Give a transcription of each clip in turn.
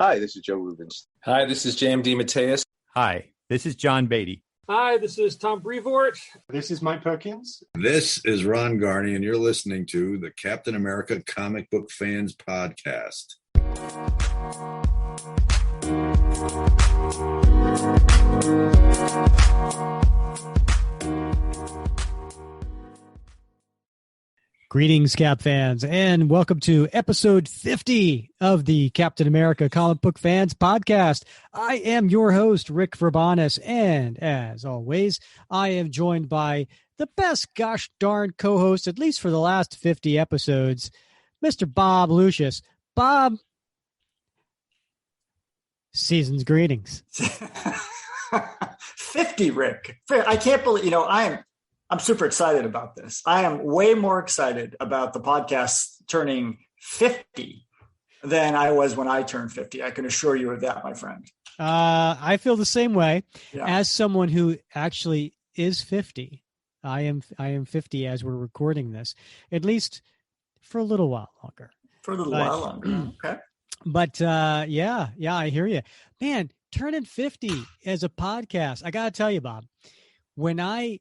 Hi, this is Joe Rubens. Hi, this is JMD Mateus. Hi, this is John Beatty. Hi, this is Tom Brevoort. This is Mike Perkins. This is Ron Garney, and you're listening to the Captain America Comic Book Fans Podcast. Greetings, Cap fans, and welcome to episode 50 of the Captain America Comic Book Fans Podcast. I am your host, Rick Verbanis, and as always, I am joined by the best gosh darn co-host, at least for the last 50 episodes, Mr. Bob Lucius. Bob, season's greetings. 50, Rick. I can't believe, I'm super excited about this. I am way more excited about the podcast turning 50 than I was when I turned 50. I can assure you of that, my friend. I feel the same way. Yeah. As someone who actually is 50. I am 50 as we're recording this, at least for a little while longer. Okay. But yeah, I hear you. Man, turning 50 as a podcast. I got to tell you, Bob, when I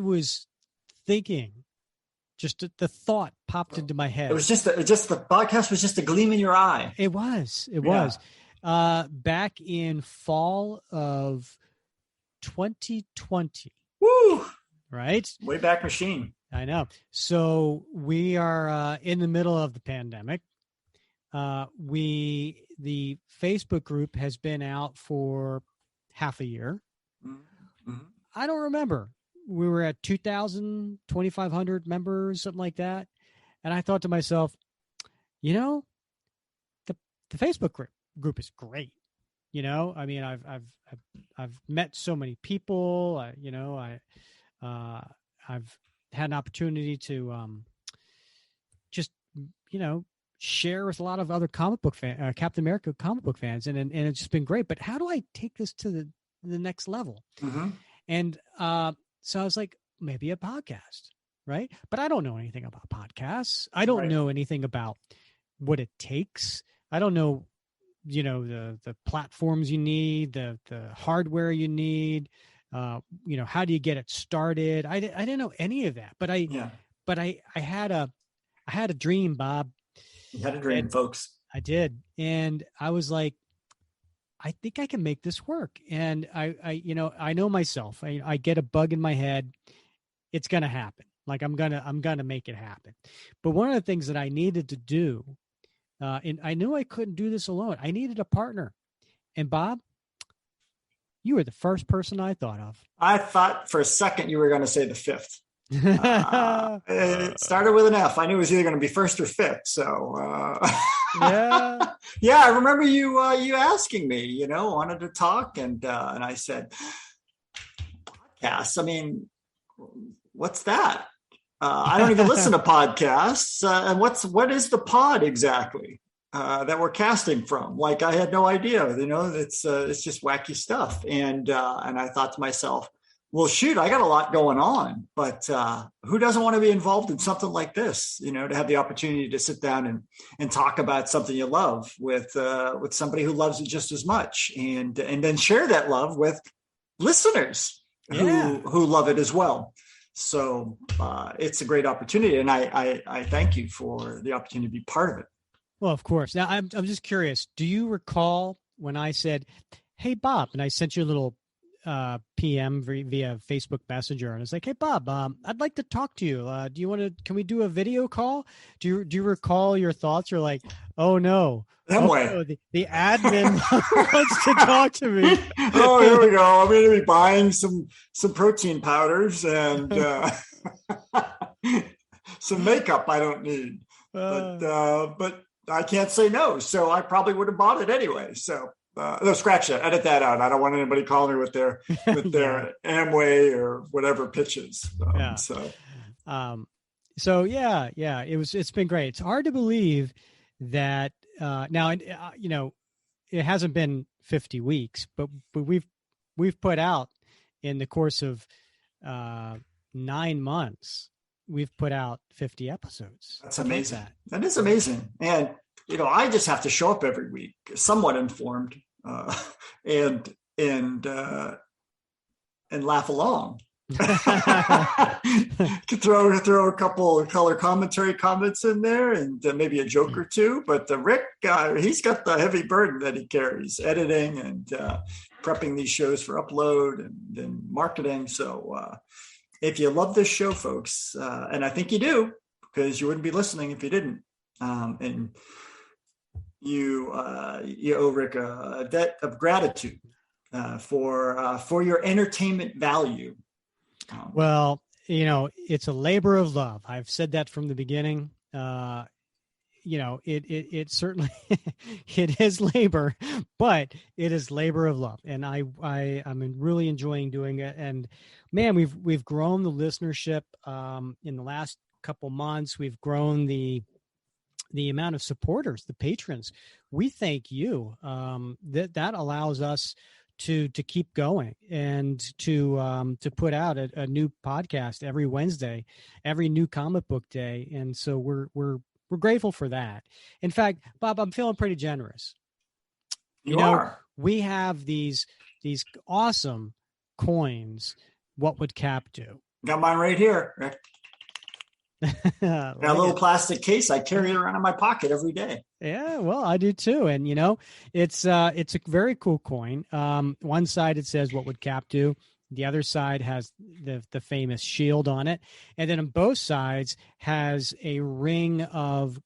was thinking, just the thought popped into my head. It was just the podcast was just a gleam in your eye. It was. Back in fall of 2020. Woo! Right? Way back machine. I know. So we are in the middle of the pandemic. The Facebook group has been out for half a year. Mm-hmm. I don't remember. We were at 2,000, 2,500 members, something like that. And I thought to myself, the Facebook group is great. I mean, I've met so many people. I've had an opportunity to share with a lot of other comic book Captain America comic book fans, and it's just been great. But how do I take this to the next level? Mm-hmm. And so I was like, maybe a podcast, right? But I don't know anything about podcasts. I don't know anything about what it takes. I don't know, the platforms you need, the hardware you need. How do you get it started? I didn't know any of that. But I had a dream, Bob. You had a dream, folks. I did, and I was like, I think I can make this work. And I know myself. I get a bug in my head. It's going to happen. Like I'm going to make it happen. But one of the things that I needed to do, and I knew I couldn't do this alone. I needed a partner. And Bob, you were the first person I thought of. I thought for a second you were going to say the fifth. It started with an F. I knew it was either going to be first or fifth. So yeah, I remember you asking me, wanted to talk, and I said, podcasts. I mean, what's that? I don't even listen to podcasts. And what is the pod exactly that we're casting from? Like, I had no idea. It's just wacky stuff. And I thought to myself, well, shoot, I got a lot going on, but who doesn't want to be involved in something like this? To have the opportunity to sit down and talk about something you love with somebody who loves it just as much, and then share that love with listeners who love it as well. So it's a great opportunity, and I thank you for the opportunity to be part of it. Well, of course. Now, I'm just curious. Do you recall when I said, "Hey, Bob," and I sent you a little PM via Facebook Messenger, and it's like, "Hey, Bob, I'd like to talk to you. Can we do a video call?" Do you recall your thoughts? You're like, "Oh no, no, the admin wants to talk to me." Oh, here we go. I'm going to be buying some protein powders and some makeup I don't need, but I can't say no, so I probably would have bought it anyway. So. No, scratch that. Edit that out. I don't want anybody calling me with their Amway or whatever pitches. So yeah. It's been great. It's hard to believe that now. It hasn't been 50 weeks, but we've put out in the course of 9 months. We've put out 50 episodes. That's amazing. That is amazing. And I just have to show up every week, somewhat informed, and laugh along. Could throw a couple of color commentary comments in there, and maybe a joke or two. But Rick, he's got the heavy burden that he carries, editing and prepping these shows for upload and marketing. So if you love this show, folks, and I think you do, because you wouldn't be listening if you didn't, and you owe Rick a debt of gratitude for your entertainment value. Well, it's a labor of love. I've said that from the beginning. It certainly it is labor, but it is labor of love, and I'm really enjoying doing it. And man, we've grown the listenership in the last couple months. We've grown the amount of supporters, the patrons. We thank you. That allows us to keep going and to put out a new podcast every Wednesday, every new comic book day. And so we're grateful for that. In fact, Bob, I'm feeling pretty generous. You are. We have these awesome coins. What would Cap do? Got mine right here, Rick. Got a little plastic case. I carry it around in my pocket every day. Yeah, well, I do too. And it's a very cool coin. One side it says "What would Cap do?" The other side has the famous shield on it, and then on both sides has a ring of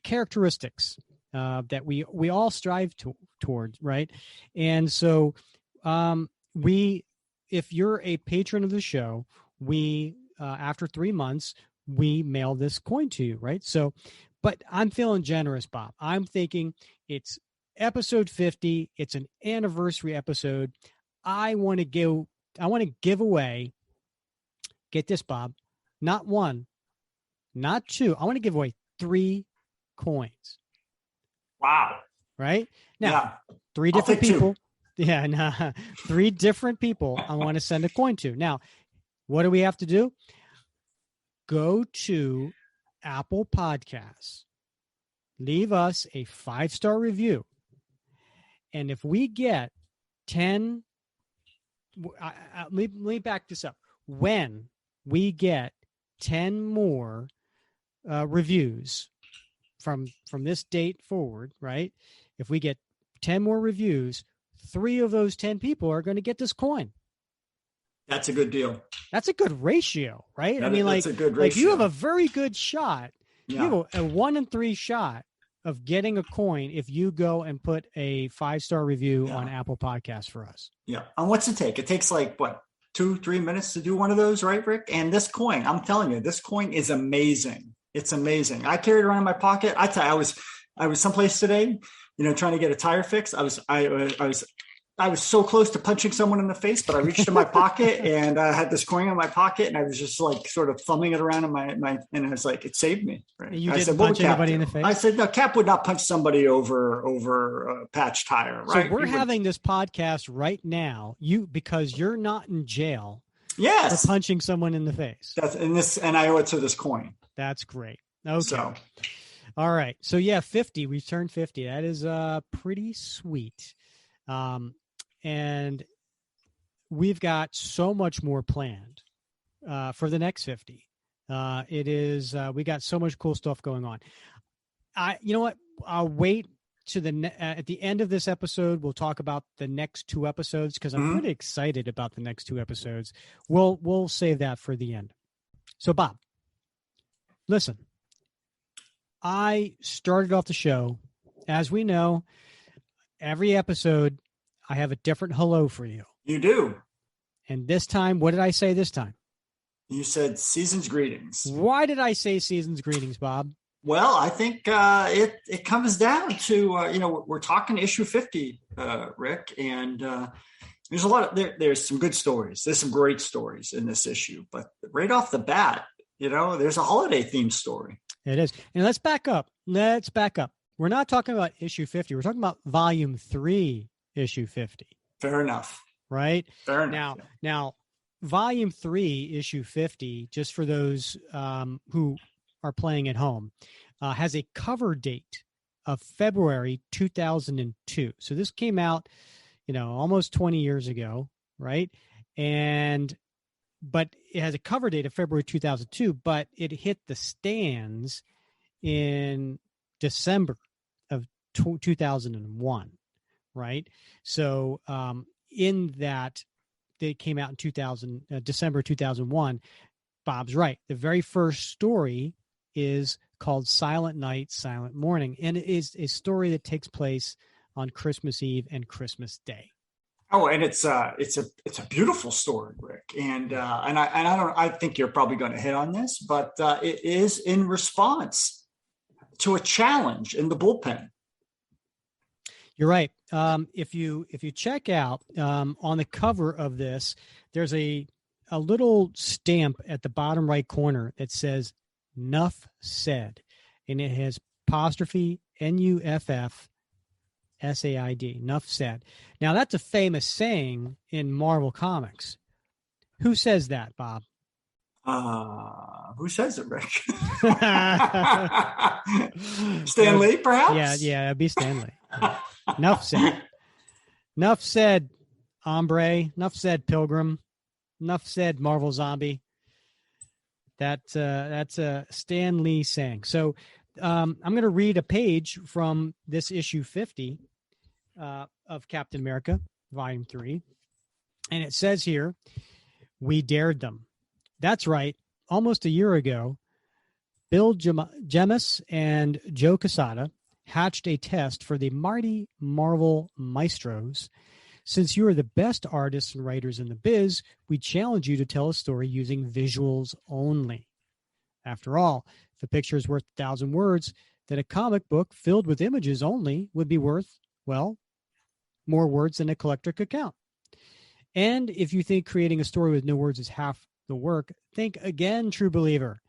characteristics that we all strive towards, right? And so, if you're a patron of the show, we after 3 months. We mail this coin to you, right? So, but I'm feeling generous, Bob. I'm thinking it's episode 50. It's an anniversary episode. I want to give away, get this, Bob, not one, not two. I want to give away 3 coins. Wow. Right? Now, 3 different people. 3 different people I want to send a coin to. Now, what do we have to do? Go to Apple Podcasts, leave us a 5-star review. And if we get 10, let me back this up. When we get 10 more reviews from this date forward, right? If we get 10 more reviews, 3 of those 10 people are going to get this coin. That's a good deal. That's a good ratio, right? That's a good ratio. You have a very good shot. Yeah. You have a 1 in 3 shot of getting a coin if you go and put a 5-star review on Apple Podcasts for us. Yeah. And what's it take? It takes 2-3 minutes to do one of those, right, Rick? And this coin, I'm telling you, this coin is amazing. It's amazing. I carried it around in my pocket. I tell you, I was someplace today, trying to get a tire fix. I was so close to punching someone in the face, but I reached in my pocket and I had this coin in my pocket, and I was just sort of thumbing it around in my and I was like, it saved me. Right? You didn't punch anybody in the face? I said, no, Cap would not punch somebody over a patch tire. Right? So we're having this podcast right now, because you're not in jail. Yes. For punching someone in the face. And I owe it to this coin. That's great. Okay. So. All right. So 50. We turned 50. That is pretty sweet. And we've got so much more planned for the next 50. We got so much cool stuff going on. You know what? I'll wait to at the end of this episode. We'll talk about the next 2 episodes because I'm pretty excited about the next 2 episodes. We'll save that for the end. So, Bob, listen. I started off the show, as we know, every episode. I have a different hello for you. You do. And this time, what did I say this time? You said season's greetings. Why did I say season's greetings, Bob? Well, I think it comes down to, we're talking issue 50, Rick, and there's a lot of, there's some good stories. There's some great stories in this issue, but right off the bat, there's a holiday themed story. It is. And let's back up. We're not talking about issue 50. We're talking about volume 3. Issue 50. Fair enough. Right? Fair enough. Now, volume 3, issue 50, just for those who are playing at home, has a cover date of February 2002. So this came out, almost 20 years ago, right? But it has a cover date of February 2002, but it hit the stands in December of 2001, right? So in that, they came out in December 2001. Bob's right. The very first story is called Silent Night, Silent Morning, and it is a story that takes place on Christmas Eve and Christmas Day. Oh, and it's a beautiful story, Rick, and I think you're probably going to hit on this, but it is in response to a challenge in the bullpen. You're right. If you check out on the cover of this, there's a little stamp at the bottom right corner that says "Nuff Said," and it has apostrophe NUFF Nuff Said. Now that's a famous saying in Marvel Comics. Who says that, Bob? Who says it, Rick? Stan Lee, perhaps? Yeah, it'd be Stan Lee. Nuff said. Nuff said, hombre. Nuff said, Pilgrim. Nuff said, Marvel Zombie. That's a Stan Lee saying. So I'm going to read a page from this issue 50 of Captain America, Volume 3. And it says here, "We dared them." That's right. Almost a year ago, Bill Jemas and Joe Quesada hatched a test for the mighty Marvel maestros. Since you are the best artists and writers in the biz, we challenge you to tell a story using visuals only. After all, if a picture is worth 1,000 words, then a comic book filled with images only would be worth, well, more words than a collector could count. And if you think creating a story with no words is half the work, think again, true believer.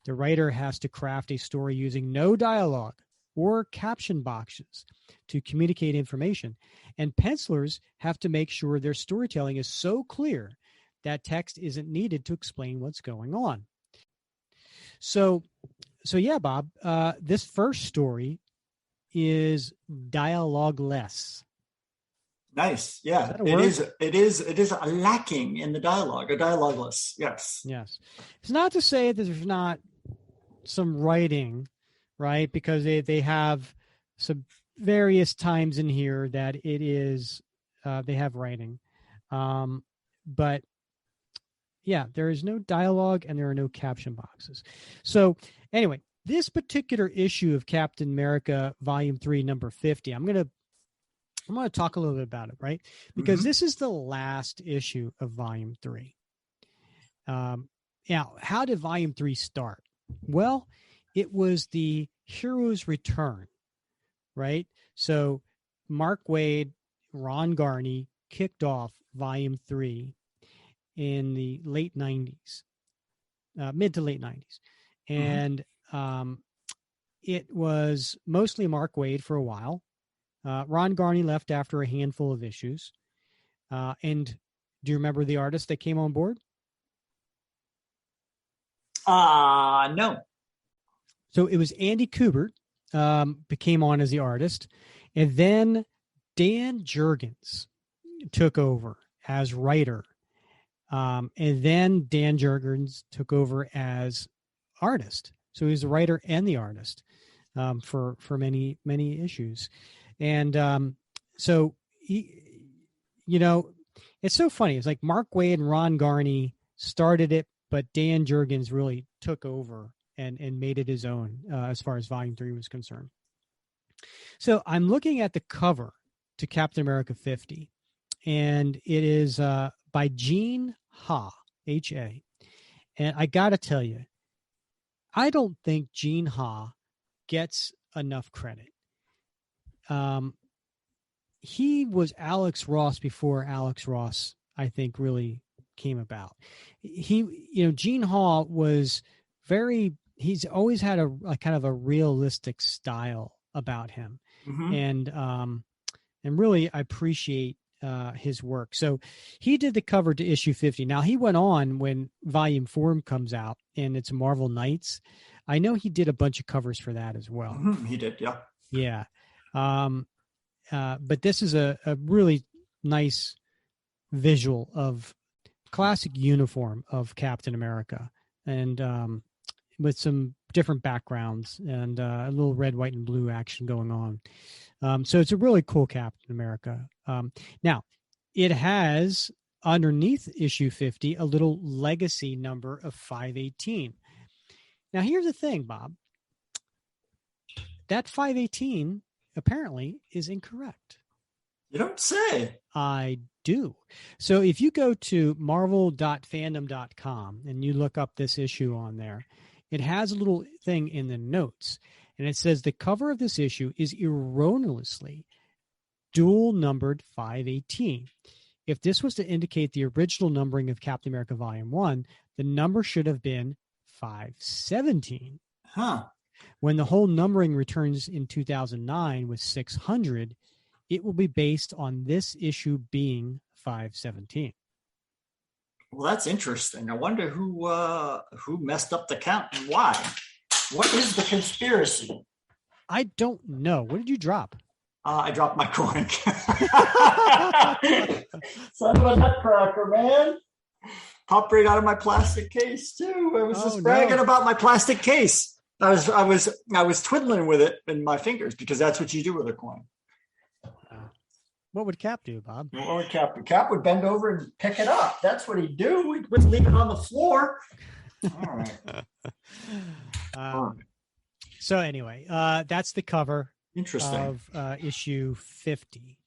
The writer has to craft a story using no dialogue or caption boxes to communicate information, and pencilers have to make sure their storytelling is so clear that text isn't needed to explain what's going on. So yeah, Bob, this first story is dialogue-less. Nice. Yeah, it is lacking in the dialogue, or dialogueless. Yes. It's not to say that there's not some writing, right? Because they have some various times in here that it is, they have writing. But yeah, there is no dialogue and there are no caption boxes. So anyway, this particular issue of Captain America, Volume 3, number 50, I'm going to talk a little bit about it, right? Because this is the last issue of Volume 3. Now, how did Volume 3 start? Well, it was the hero's return, right? So Mark Waid, Ron Garney kicked off Volume 3 in the late 90s, mid to late 90s. And it was mostly Mark Waid for a while. Ron Garney left after a handful of issues. And do you remember the artist that came on board? No. So it was Andy Kubert became on as the artist. And then Dan Jurgens took over as writer. And then Dan Jurgens took over as artist. So he was the writer and the artist for many, many issues. And so, it's so funny. It's like Mark Waid and Ron Garney started it, but Dan Jurgens really took over and made it his own as far as Volume 3 was concerned. So I'm looking at the cover to Captain America 50, and it is by Gene Ha, H-A. And I got to tell you, I don't think Gene Ha gets enough credit. He was Alex Ross before Alex Ross, I think, really came about. Gene Ha was he's always had a kind of a realistic style about him. And really I appreciate his work. So he did the cover to issue 50. Now he went on when Volume 4 comes out and it's Marvel Knights. I know he did a bunch of covers for that as well. He did, yeah. Yeah. But this is a really nice visual of classic uniform of Captain America, and with some different backgrounds and a little red, white, and blue action going on. So it's a really cool Captain America. Now, it has underneath issue 50 a little legacy number of 518. Now, here's the thing, Bob. That 518 apparently is incorrect. You don't say. I do. So if you go to marvel.fandom.com and you look up this issue on there, it has a little thing in the notes, and it says the cover of this issue is erroneously dual numbered 518. If this was to indicate the original numbering of Captain America Volume 1, the number should have been 517. Huh. When the whole numbering returns in 2009 with 600, it will be based on this issue being 517. Well, that's interesting. I wonder who messed up the count and why. What is the conspiracy? I don't know. What did you drop? I dropped my coin. Son of a nutcracker, man. Popped right out of my plastic case too. I was just bragging about my plastic case. I was twiddling with it in my fingers because that's what you do with a coin. What would Cap do, Bob? What would Cap do? Cap would bend over and pick it up. That's what he'd do. He wouldn't leave it on the floor. All right. So anyway, that's the cover. Interesting. Of issue 50.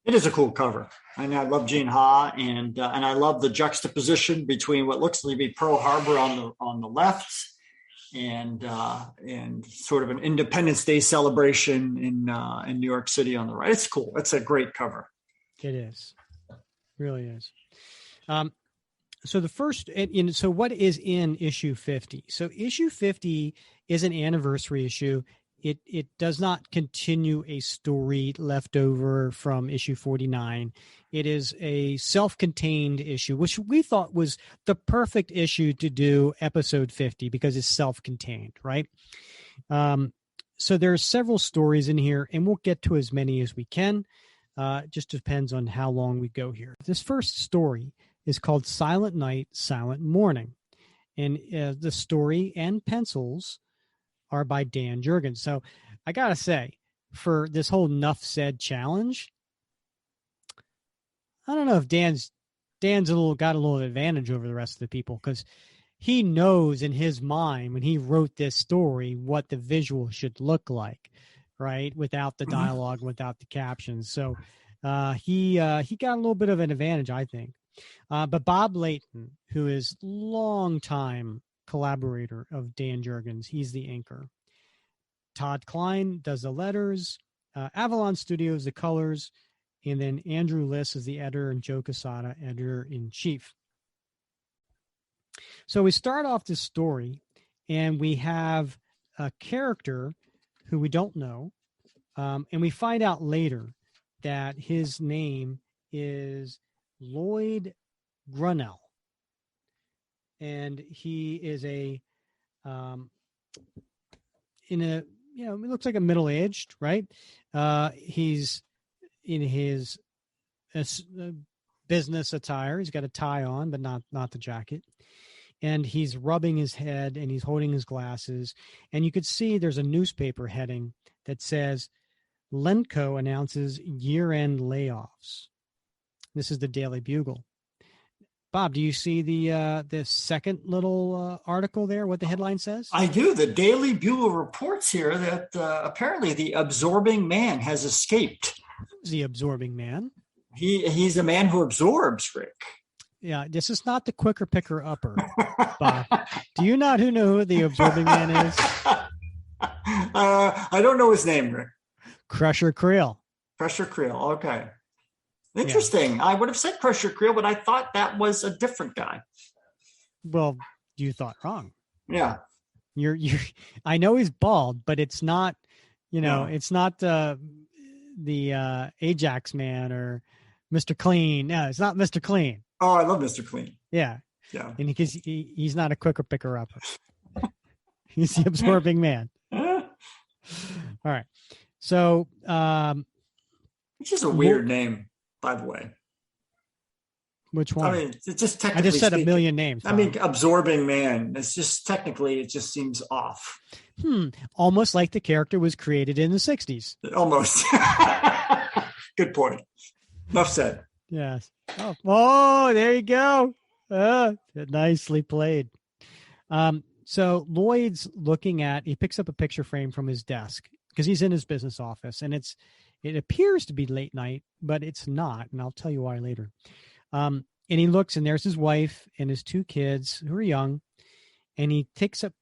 It is a cool cover. And I love Gene Ha, and I love the juxtaposition between what looks to be Pearl Harbor on the left and sort of an Independence Day celebration in New York City on the right. It's cool. It's a great cover. It is. It really is. So the first, so what is in issue 50? So issue 50 is an anniversary issue. It does not continue a story left over from issue 49. It is a self-contained issue, which we thought was the perfect issue to do episode 50 because it's self-contained, right? So there are several stories in here, and we'll get to as many as we can. Just depends on how long we go here. This first story is called Silent Night, Silent Morning. And the story and pencils are by Dan Jurgens. So I got to say, for this whole Nuff Said challenge, I don't know if Dan's got a little advantage over the rest of the people, because he knows in his mind when he wrote this story what the visual should look like, right? Without the dialogue, without the captions. So he got a little bit of an advantage, I think. But Bob Layton, who is longtime collaborator of Dan Jurgens, he's the inker. Todd Klein does the letters, Avalon Studios the colors, and then Andrew Liss is the editor and Joe Quesada editor-in-chief. So we start off this story, and we have a character who we don't know, and we find out later that his name is Lloyd Grunnell. And he is he looks like a middle-aged, right? He's in his business attire. He's got a tie on, but not the jacket. And he's rubbing his head, and he's holding his glasses. And you could see there's a newspaper heading that says, Lenco announces year-end layoffs. This is the Daily Bugle. Bob, do you see the second little article there, what the headline says? I do. The Daily Bugle reports here that apparently the absorbing man has escaped. Who's the absorbing man? He's a man who absorbs, Rick. Yeah, this is not the quicker picker upper, Bob. Do you not know who the absorbing man is? I don't know his name, Rick. Crusher Creel. Crusher Creel. Okay. Interesting. Yeah. I would have said Crusher Creel, but I thought that was a different guy. Well, you thought wrong. Yeah. You're I know he's bald, but it's not, it's not the Ajax man or Mr. Clean. No, it's not Mr. Clean. Oh, I love Mr. Clean. Yeah. Yeah. And because he's not a quicker picker upper. He's the absorbing man. All right. So, which is a weird name, by the way. Which one? I mean, it's just technically. I just said a million names. I mean, absorbing man. It's just technically, it just seems off. Almost like the character was created in the 60s. Almost. Good point. Enough said. Yes. Oh, there you go. Nicely played. So Lloyd's he picks up a picture frame from his desk because he's in his business office, and it appears to be late night, but it's not. And I'll tell you why later. And he looks, and there's his wife and his 2 kids who are young, and he picks up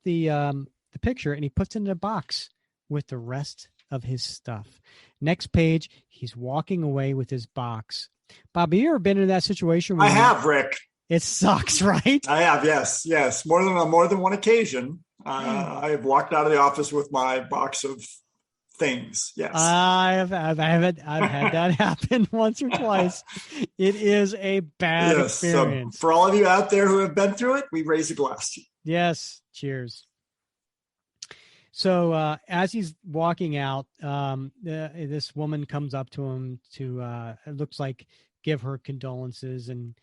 the picture and he puts it in a box with the rest of his stuff. Next page, he's walking away with his box. Bob, have you ever been in that situation? I have, Rick. It sucks, right? I have, yes. More than one occasion. I have walked out of the office with my box of things. Yes, I've had that happen once or twice. It is a bad experience. So for all of you out there who have been through it, we raise a glass to you. Yes, cheers. So as he's walking out, this woman comes up to him to it looks like give her condolences, and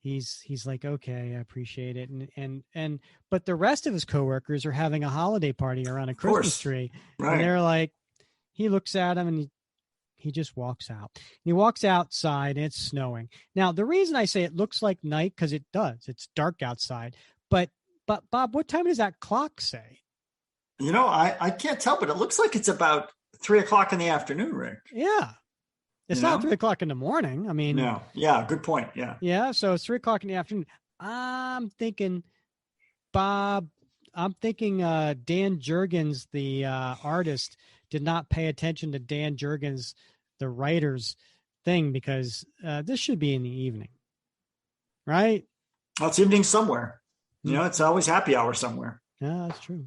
he's like, okay, I appreciate it, and but the rest of his coworkers are having a holiday party around a Christmas tree, right. And they're like, he looks at him and he just walks out. And he walks outside and it's snowing. Now the reason I say it looks like night because it does. It's dark outside, but Bob, what time does that clock say? You know, I can't tell, but it looks like it's about 3:00 in the afternoon, Rick. Yeah. It's not 3:00 in the morning. I mean, no. Yeah. Good point. Yeah. Yeah. So it's 3:00 in the afternoon. I'm thinking, Bob, Dan Jurgens, the artist, did not pay attention to Dan Jurgens, the writer's thing, because this should be in the evening. Right? Well, it's evening somewhere. You know, it's always happy hour somewhere. Yeah, that's true.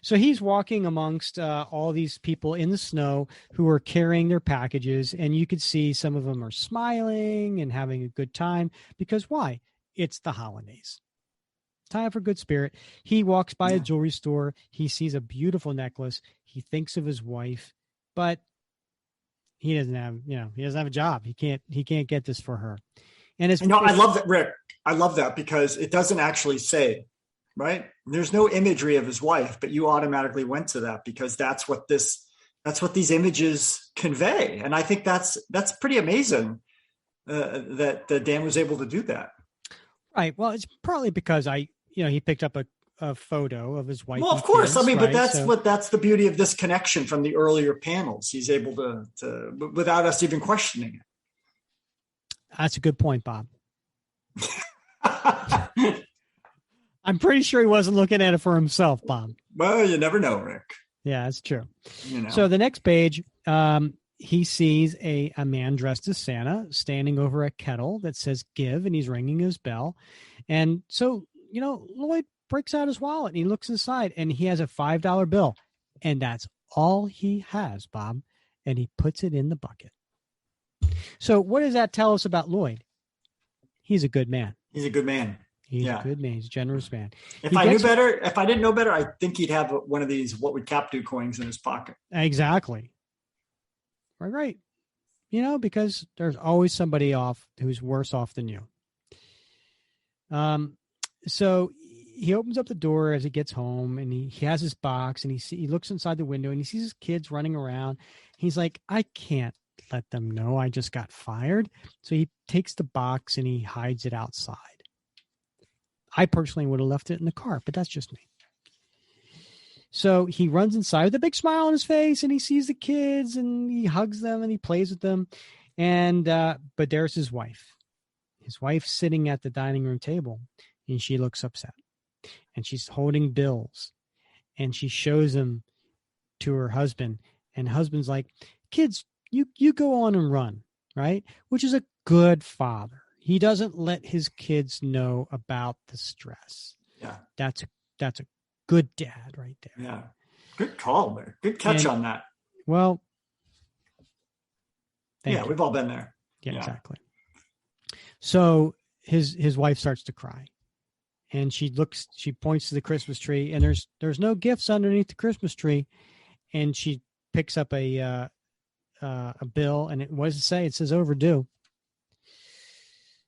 So he's walking amongst all these people in the snow who are carrying their packages, and you could see some of them are smiling and having a good time because why? It's the holidays. Time for good spirit. He walks by a jewelry store. He sees a beautiful necklace. He thinks of his wife, but he doesn't have a job. He can't get this for her. And I love that, Rick. I love that because it doesn't actually say. Right. There's no imagery of his wife, but you automatically went to that because that's what these images convey. And I think that's pretty amazing that Dan was able to do that. Right. Well, it's partly because he picked up a photo of his wife. Well, of course. Kids, but that's the beauty of this connection from the earlier panels. He's able to without us even questioning it. That's a good point, Bob. I'm pretty sure he wasn't looking at it for himself, Bob. Well, you never know, Rick. Yeah, that's true. So the next page, he sees a man dressed as Santa standing over a kettle that says give, and he's ringing his bell. And so, Lloyd breaks out his wallet and he looks inside and he has a $5 bill. And that's all he has, Bob. And he puts it in the bucket. So what does that tell us about Lloyd? He's a good man. He's a good man. He's a good man. He's a generous man. If I didn't know better, I think he'd have one of these "What would Cap do" coins in his pocket. Exactly. Right. Because there's always somebody who's worse off than you. So he opens up the door as he gets home, and he has his box, and he looks inside the window, and he sees his kids running around. He's like, I can't let them know I just got fired. So he takes the box and he hides it outside. I personally would have left it in the car, but that's just me. So he runs inside with a big smile on his face, and he sees the kids, and he hugs them, and he plays with them. And but there's his wife. His wife's sitting at the dining room table, and she looks upset. And she's holding bills, and she shows them to her husband. And husband's like, kids, you go on and run, right? Which is a good father. He doesn't let his kids know about the stress. Yeah. That's a good dad right there. Yeah. Good call there. Good catch on that. Well, we've all been there. Yeah, exactly. So his wife starts to cry. And she points to the Christmas tree, and there's no gifts underneath the Christmas tree. And she picks up a bill, and what does it say? It says overdue.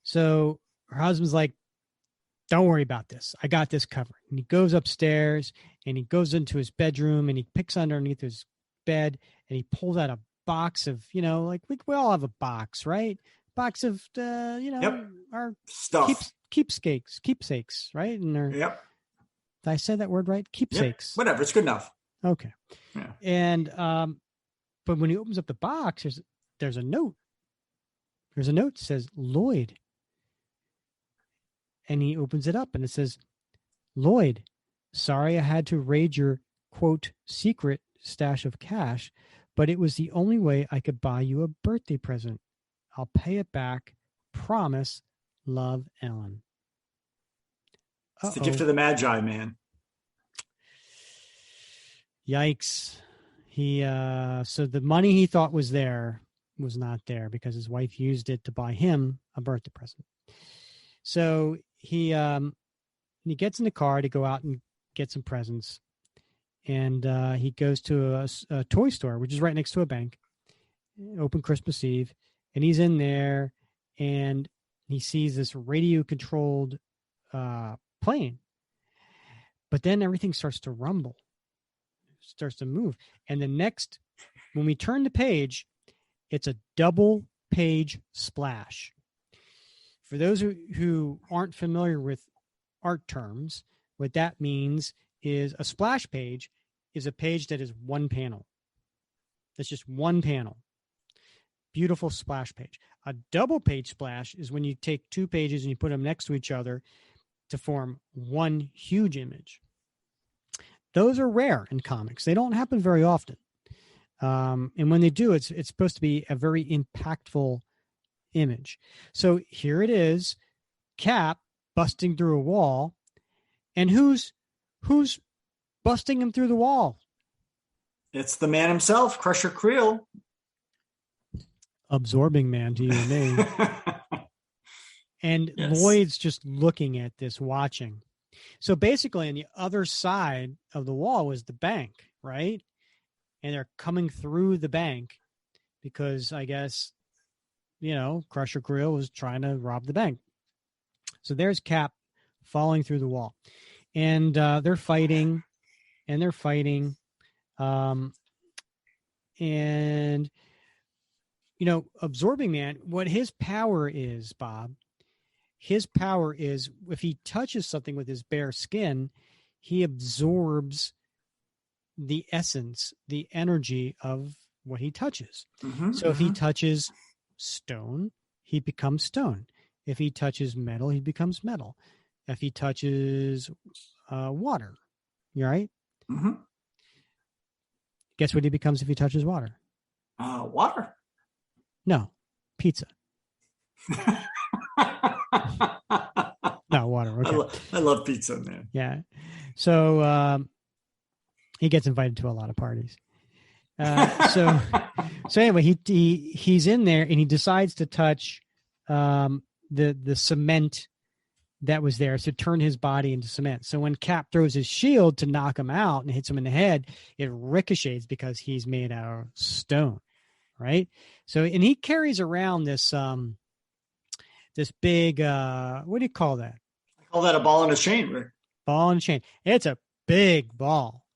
So her husband's like, don't worry about this. I got this covered. And he goes upstairs and he goes into his bedroom and he picks underneath his bed and he pulls out a box of, like we all have a box, right? Box of, our stuff. Keepsakes, right? And Yep. Did I say that word right? Keepsakes. Yep. Whatever. It's good enough. Okay. Yeah. And, but when he opens up the box, there's a note. There's a note that says Lloyd. And he opens it up and it says, Lloyd, sorry I had to raid your, quote, secret stash of cash, but it was the only way I could buy you a birthday present. I'll pay it back. Promise. Love, Ellen. It's the gift of the Magi, man. Yikes. So the money he thought was there was not there because his wife used it to buy him a birthday present. So he gets in the car to go out and get some presents. And he goes to a toy store, which is right next to a bank, open Christmas Eve. And he's in there and he sees this radio-controlled plane. But then everything starts to rumble, starts to move. And when we turn the page, it's a double page splash. For those who aren't familiar with art terms, what that means is a splash page is a page that is one panel. That's just one panel. Beautiful splash page. A double page splash is when you take two pages and you put them next to each other to form one huge image. Those are rare in comics. They don't happen very often. And when they do, it's supposed to be a very impactful image. So here it is, Cap busting through a wall. And who's busting him through the wall? It's the man himself, Crusher Creel. Absorbing man to you and me. And yes. Lloyd's just looking at this, watching. So basically on the other side of the wall was the bank, right? And they're coming through the bank because I guess, Crusher Creel was trying to rob the bank. So there's Cap falling through the wall. And they're fighting. And, Absorbing Man, what his power is, Bob, his power is if he touches something with his bare skin, he absorbs the essence, the energy of what he touches. So if he touches stone, he becomes stone. If he touches metal, he becomes metal. If he touches water, you right? Mm-hmm. Guess what he becomes if he touches water? Water. No, pizza. No, water. Okay. I love pizza, man. Yeah. So he gets invited to a lot of parties. So anyway, he's in there and he decides to touch the cement that was there, so turn his body into cement. So when Cap throws his shield to knock him out and hits him in the head, it ricochets because he's made out of stone, right? So, and he carries around this big, what do you call that? I call that a ball and a chain, Rick. Ball and chain. It's a big ball,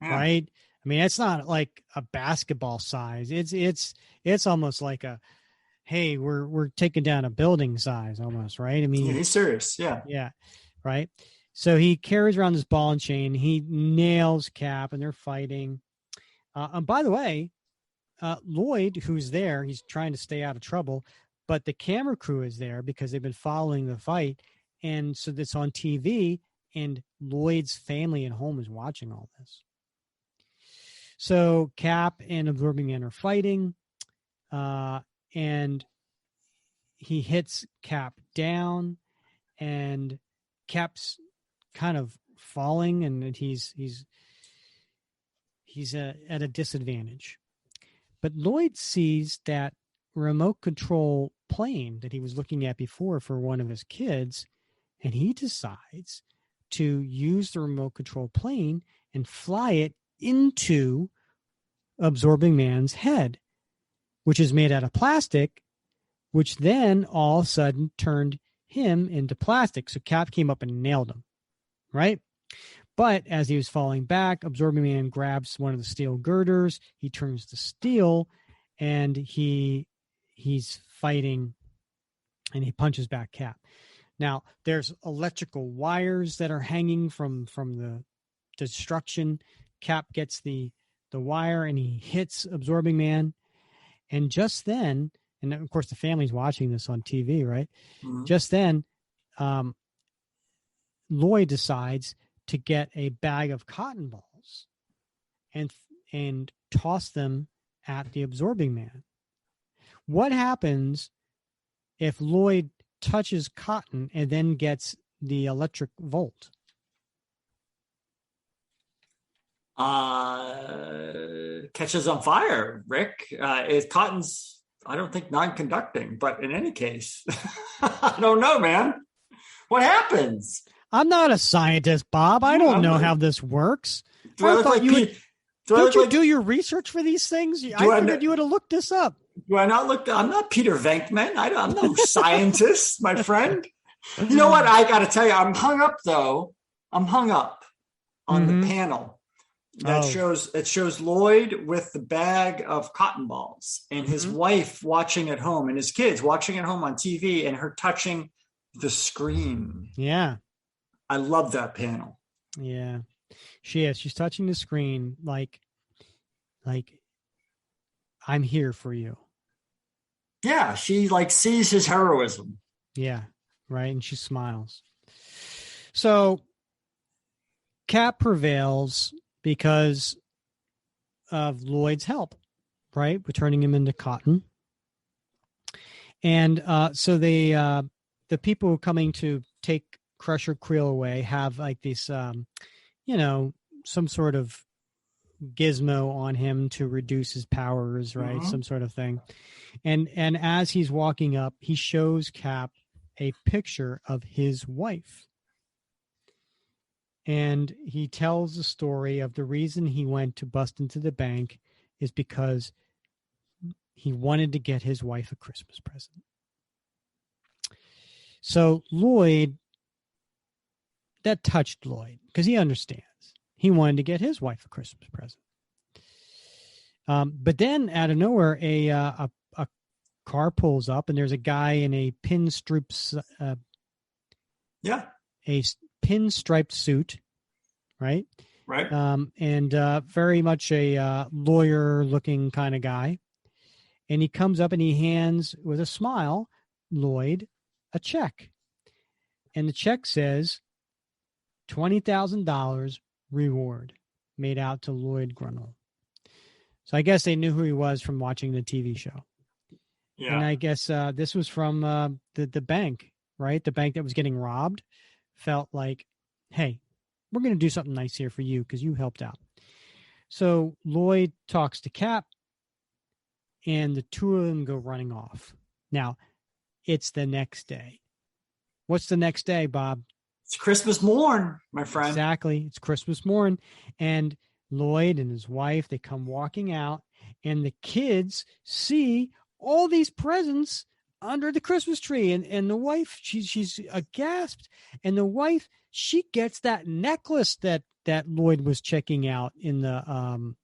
right? I mean, it's not like a basketball size. It's almost like hey, we're taking down a building size almost, right? I mean, he's serious. Yeah. Yeah. Right. So he carries around this ball and chain. He nails Cap and they're fighting. And by the way, Lloyd, who's there, he's trying to stay out of trouble, but the camera crew is there because they've been following the fight. And so that's on TV and Lloyd's family at home is watching all this. So Cap and Absorbing Man are fighting. And he hits Cap down and Cap's kind of falling and he's at a disadvantage. But Lloyd sees that remote control plane that he was looking at before for one of his kids, and he decides to use the remote control plane and fly it into Absorbing Man's head, which is made out of plastic, which then all of a sudden turned him into plastic. So Cap came up and nailed him, right? But as he was falling back, Absorbing Man grabs one of the steel girders. He turns to steel, and he's fighting, and he punches back Cap. Now, there's electrical wires that are hanging from the destruction. Cap gets the wire, and he hits Absorbing Man. And just then, and of course the family's watching this on TV, right? Mm-hmm. Just then, Lloyd decides to get a bag of cotton balls and toss them at the Absorbing Man. What happens if Lloyd touches cotton and then gets the electric volt? Catches on fire, Rick. Cotton's, I don't think, non-conducting, but in any case, I don't know, man. What happens? I'm not a scientist, Bob. I don't know how this works. Do I look like Don't you do your research for these things? I figured you would have looked this up. Do I not look? I'm not Peter Venkman. I'm no scientist, my friend. You know what? I got to tell you, I'm hung up, though. I'm hung up on the panel that shows Lloyd with the bag of cotton balls and his wife watching at home and his kids watching at home on TV and her touching the screen. Yeah. I love that panel. Yeah. She is. She's touching the screen like I'm here for you. Yeah, she sees his heroism. Yeah, right. And she smiles. So Cap prevails because of Lloyd's help, right? We're turning him into cotton. And so the people coming to take Crusher Creel away have this, some sort of gizmo on him to reduce his powers, right? Some sort of thing. And as he's walking up, he shows Cap a picture of his wife. And he tells the story of the reason he went to bust into the bank is because he wanted to get his wife a Christmas present. So Lloyd, that touched Lloyd because he understands. He wanted to get his wife a Christmas present. But then out of nowhere, a car pulls up and there's a guy in a pinstriped suit, right? Right. And very much a lawyer-looking kind of guy. And he comes up and he hands, with a smile, Lloyd a check. And the check says $20,000 reward made out to Lloyd Grunnell. So I guess they knew who he was from watching the TV show. Yeah. And I guess this was from the bank, right? The bank that was getting robbed felt like, hey, we're going to do something nice here for you because you helped out. So Lloyd talks to Cap and the two of them go running off. Now, it's the next day. What's the next day, Bob? It's Christmas morn, my friend. Exactly. It's Christmas morn. And Lloyd and his wife, they come walking out and the kids see all these presents under the Christmas tree. And the wife, she's aghast. And the wife, she gets that necklace that Lloyd was checking out in the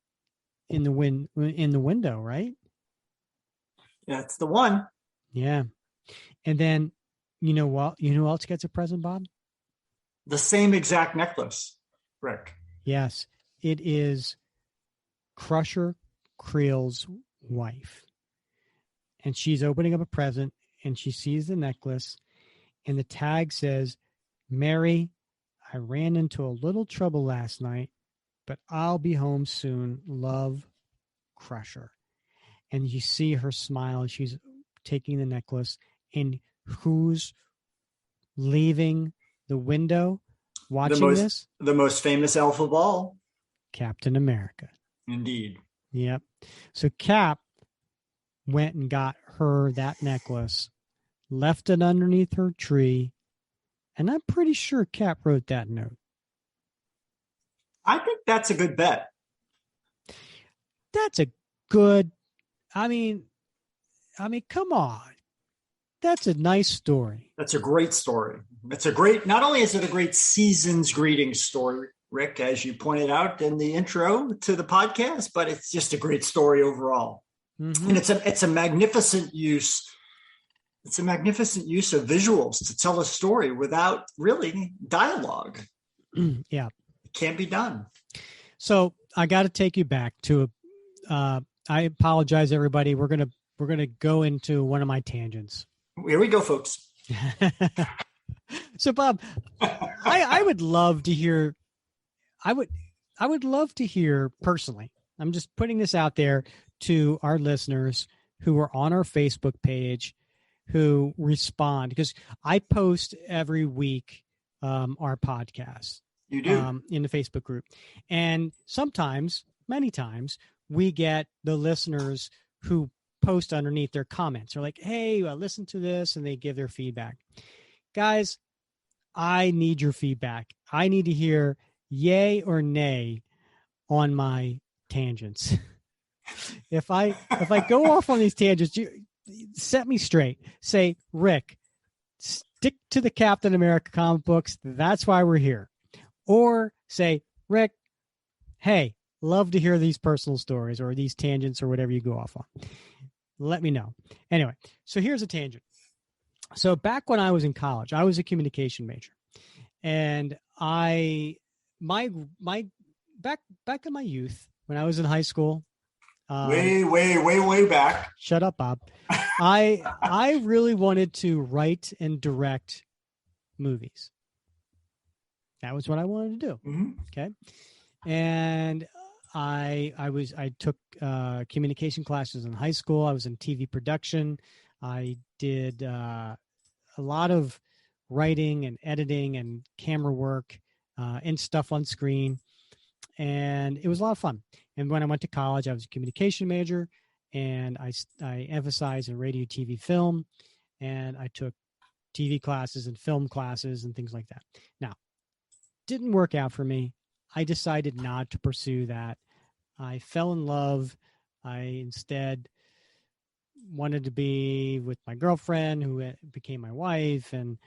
window, right? Yeah, it's the one. Yeah. And then, you know what? You know who else gets a present, Bob? The same exact necklace, Rick. Yes. It is Crusher Creel's wife. And she's opening up a present and she sees the necklace and the tag says, Mary, I ran into a little trouble last night, but I'll be home soon. Love, Crusher. And you see her smile and she's taking the necklace. And who's leaving the window watching this? The most famous elf of all. Captain America. Indeed. Yep. So Cap went and got her that necklace, left it underneath her tree, and I'm pretty sure Cap wrote that note. I think that's a good bet. That's a good, I mean, come on. That's a nice story. That's a great story. It's a great, not only is it a great season's greetings story, Rick, as you pointed out in the intro to the podcast, but it's just a great story overall. Mm-hmm. And it's a magnificent use. It's a magnificent use of visuals to tell a story without really dialogue. Yeah. It can't be done. So I got to take you back to I apologize, everybody. We're going to go into one of my tangents. Here we go, folks. So, Bob, I would love to hear. I would love to hear personally. I'm just putting this out there to our listeners who are on our Facebook page, who respond, because I post every week our podcast. You do in the Facebook group, and sometimes, many times, we get the listeners who post underneath their comments. They're like, hey, listen to this, and they give their feedback. Guys, I need your feedback. I need to hear yay or nay on my tangents. If I go off on these tangents, you set me straight. Say, Rick, stick to the Captain America comic books. That's why we're here. Or say, Rick, hey, love to hear these personal stories or these tangents or whatever you go off on. Let me know. Anyway, so here's a tangent. So back when I was in college, I was a communication major, and back in my youth, when I was in high school, way back. Shut up, Bob. I really wanted to write and direct movies. That was what I wanted to do. Mm-hmm. Okay, and I took communication classes in high school. I was in TV production. I did a lot of writing and editing and camera work and stuff on screen. And it was a lot of fun. And when I went to college, I was a communication major, and I emphasized in radio, TV, film, and I took TV classes and film classes and things like that. Now, didn't work out for me. I decided not to pursue that. I fell in love. I instead wanted to be with my girlfriend, who became my wife, and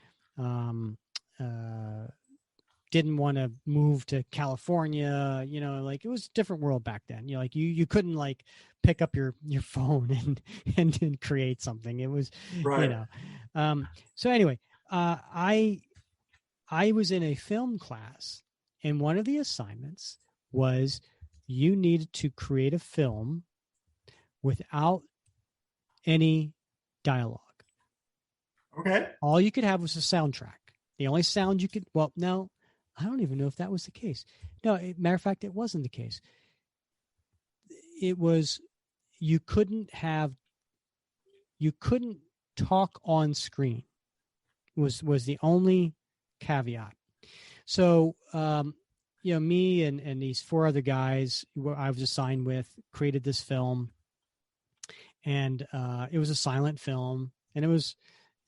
didn't want to move to California. You know, like, it was a different world back then. You know, like you couldn't like pick up your phone and create something. It was, right. You know. So anyway, I was in a film class, and one of the assignments was you needed to create a film without any dialogue. Okay. All you could have was a soundtrack. The only sound you could, well, no, I don't even know if that was the case. No, matter of fact, it wasn't the case. It was, you couldn't talk on screen was the only caveat. So, you know, me and these four other guys I was assigned with created this film, and it was a silent film, and it was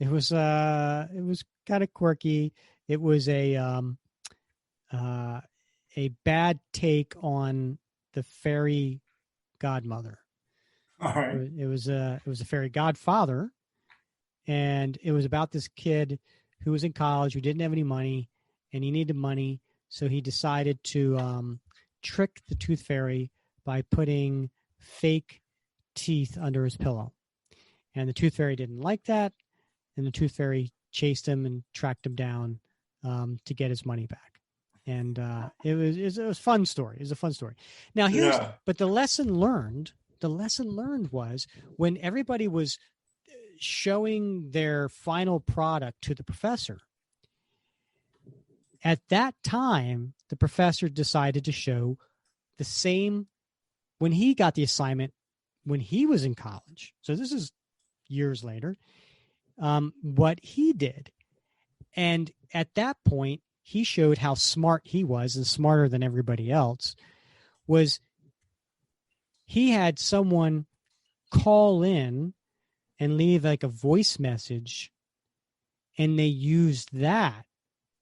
kind of quirky. It was a bad take on the fairy godmother. All right. It was a fairy godfather, and it was about this kid who was in college, who didn't have any money, and he needed money. So he decided to trick the tooth fairy by putting fake teeth under his pillow. And the tooth fairy didn't like that. And the tooth fairy chased him and tracked him down to get his money back. And it was a fun story. It was a fun story. Now but the lesson learned was when everybody was showing their final product to the professor, at that time, the professor decided to show the same when he got the assignment when he was in college. So this is years later, what he did. And at that point, he showed how smart he was, and smarter than everybody else, was he had someone call in and leave like a voice message, and they used that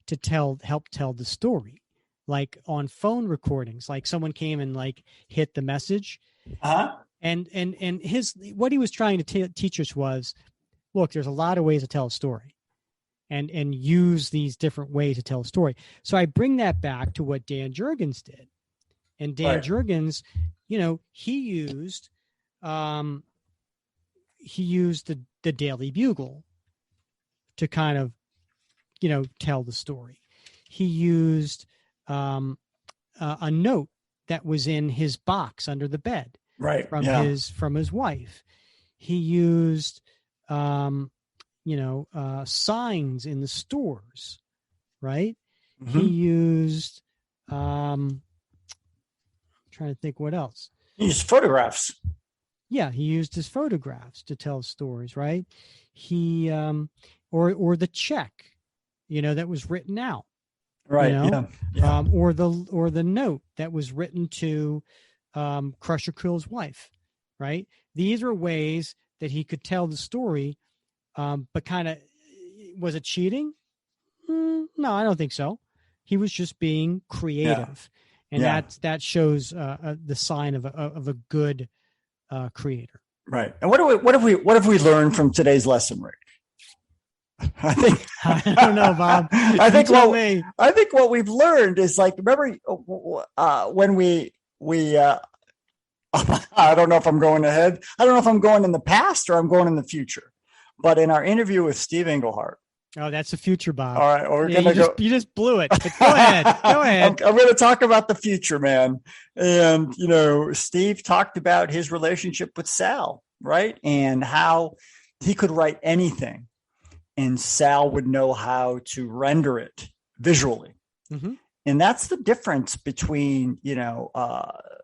to help tell the story, like on phone recordings. Like someone came and like hit the message, And what he was trying to teach us was, look, there's a lot of ways to tell a story, and use these different ways to tell a story. So I bring that back to what Dan Jurgens did, and Dan Jurgens, he used the Daily Bugle to kind of, tell the story. He used a note that was in his box under the bed, from his wife. He used signs in the stores, right? Mm-hmm. He used I'm trying to think what else. He used photographs. Yeah, he used his photographs to tell stories, right? He or the check, that was written out. Right. Or the note that was written to Crusher Crill's wife, right? These are ways that he could tell the story, but kind of, was it cheating? No, I don't think so. He was just being creative, and that shows the sign of a good creator. Right. And what have we learned from today's lesson, Rick? I think I don't know, Bob. I think what we've learned is, like, remember when we I don't know if I'm going ahead. I don't know if I'm going in the past or I'm going in the future. But in our interview with Steve Englehart. Oh, that's the future, Bob. All right, you just blew it. But go ahead. Go ahead. I'm going to talk about the future, man. And Steve talked about his relationship with Sal, right? And how he could write anything, and Sal would know how to render it visually. Mm-hmm. And that's the difference between,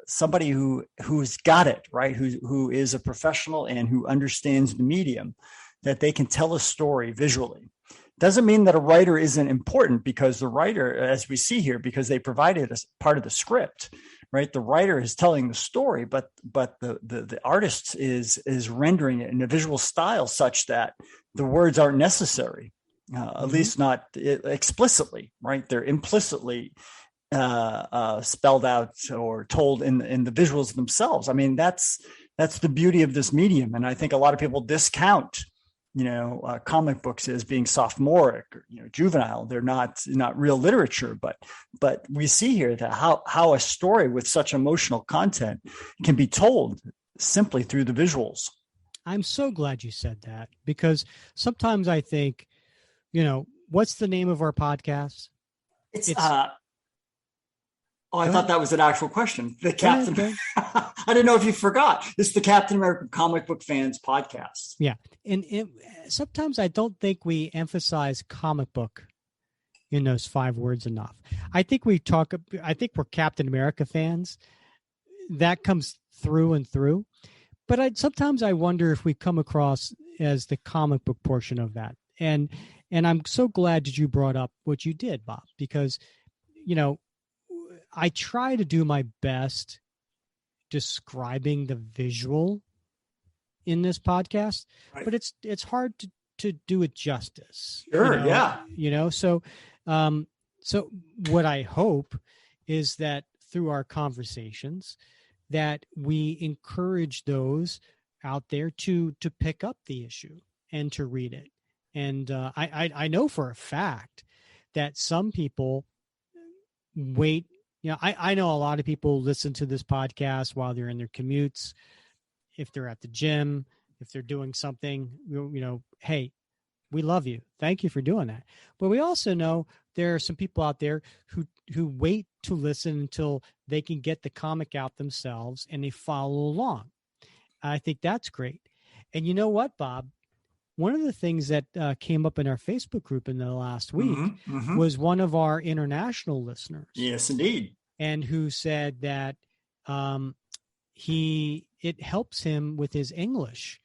somebody who's got it, right? Who is a professional and who understands the medium, that they can tell a story visually. Doesn't mean that a writer isn't important, because the writer, as we see here, because they provided as part of the script, right? The writer is telling the story, but the artist is rendering it in a visual style such that the words aren't necessary. At least not explicitly, right? They're implicitly spelled out or told in the visuals themselves. I mean, that's the beauty of this medium. And I think a lot of people discount, comic books as being sophomoric, or, juvenile. They're not real literature, but we see here that how a story with such emotional content can be told simply through the visuals. I'm so glad you said that, because sometimes I think, what's the name of our podcast? I thought that was an actual question. The Captain. Okay. I didn't know if you forgot. It's the Captain America Comic Book Fans Podcast. Yeah. And sometimes I don't think we emphasize comic book in those 5 words enough. I think we're Captain America fans. That comes through and through. But sometimes I wonder if we come across as the comic book portion of that. And I'm so glad that you brought up what you did, Bob, because, I try to do my best describing the visual in this podcast, right, but it's hard to do it justice. Sure. Yeah. So what I hope is that through our conversations that we encourage those out there to pick up the issue and to read it. And I know for a fact that some people wait. I know a lot of people listen to this podcast while they're in their commutes, if they're at the gym, if they're doing something, hey, we love you. Thank you for doing that. But we also know there are some people out there who wait to listen until they can get the comic out themselves and they follow along. I think that's great. And you know what, Bob? One of the things that came up in our Facebook group in the last week was one of our international listeners. Yes, indeed. And who said that it helps him with his English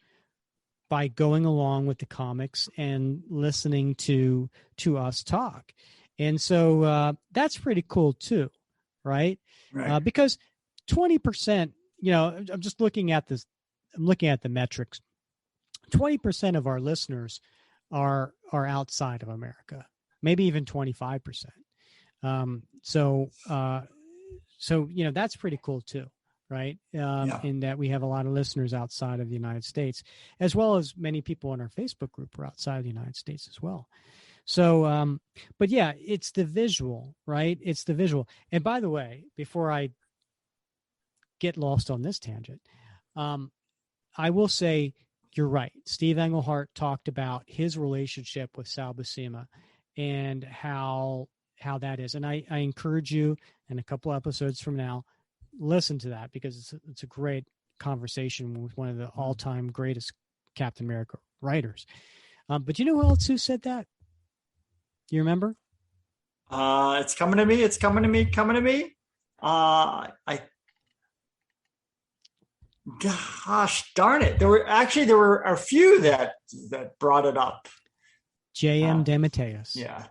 by going along with the comics and listening to us talk. And so that's pretty cool too, right? Because 20%, I'm just looking at this. I'm looking at the metrics. 20% of our listeners are outside of America, maybe even 25%. So that's pretty cool too. right? In that we have a lot of listeners outside of the United States, as well as many people in our Facebook group are outside of the United States as well. So, but yeah, it's the visual, right? It's the visual. And by the way, before I get lost on this tangent, I will say you're right. Steve Englehart talked about his relationship with Sal Buscema and how that is. And I encourage you, in a couple episodes from now, listen to that, because it's a great conversation with one of the all-time greatest Captain America writers. But you know who else who said that? Do you remember? It's coming to me. It's coming to me. Coming to me. Gosh darn it! There were a few that brought it up. J.M. DeMatteis. Yeah.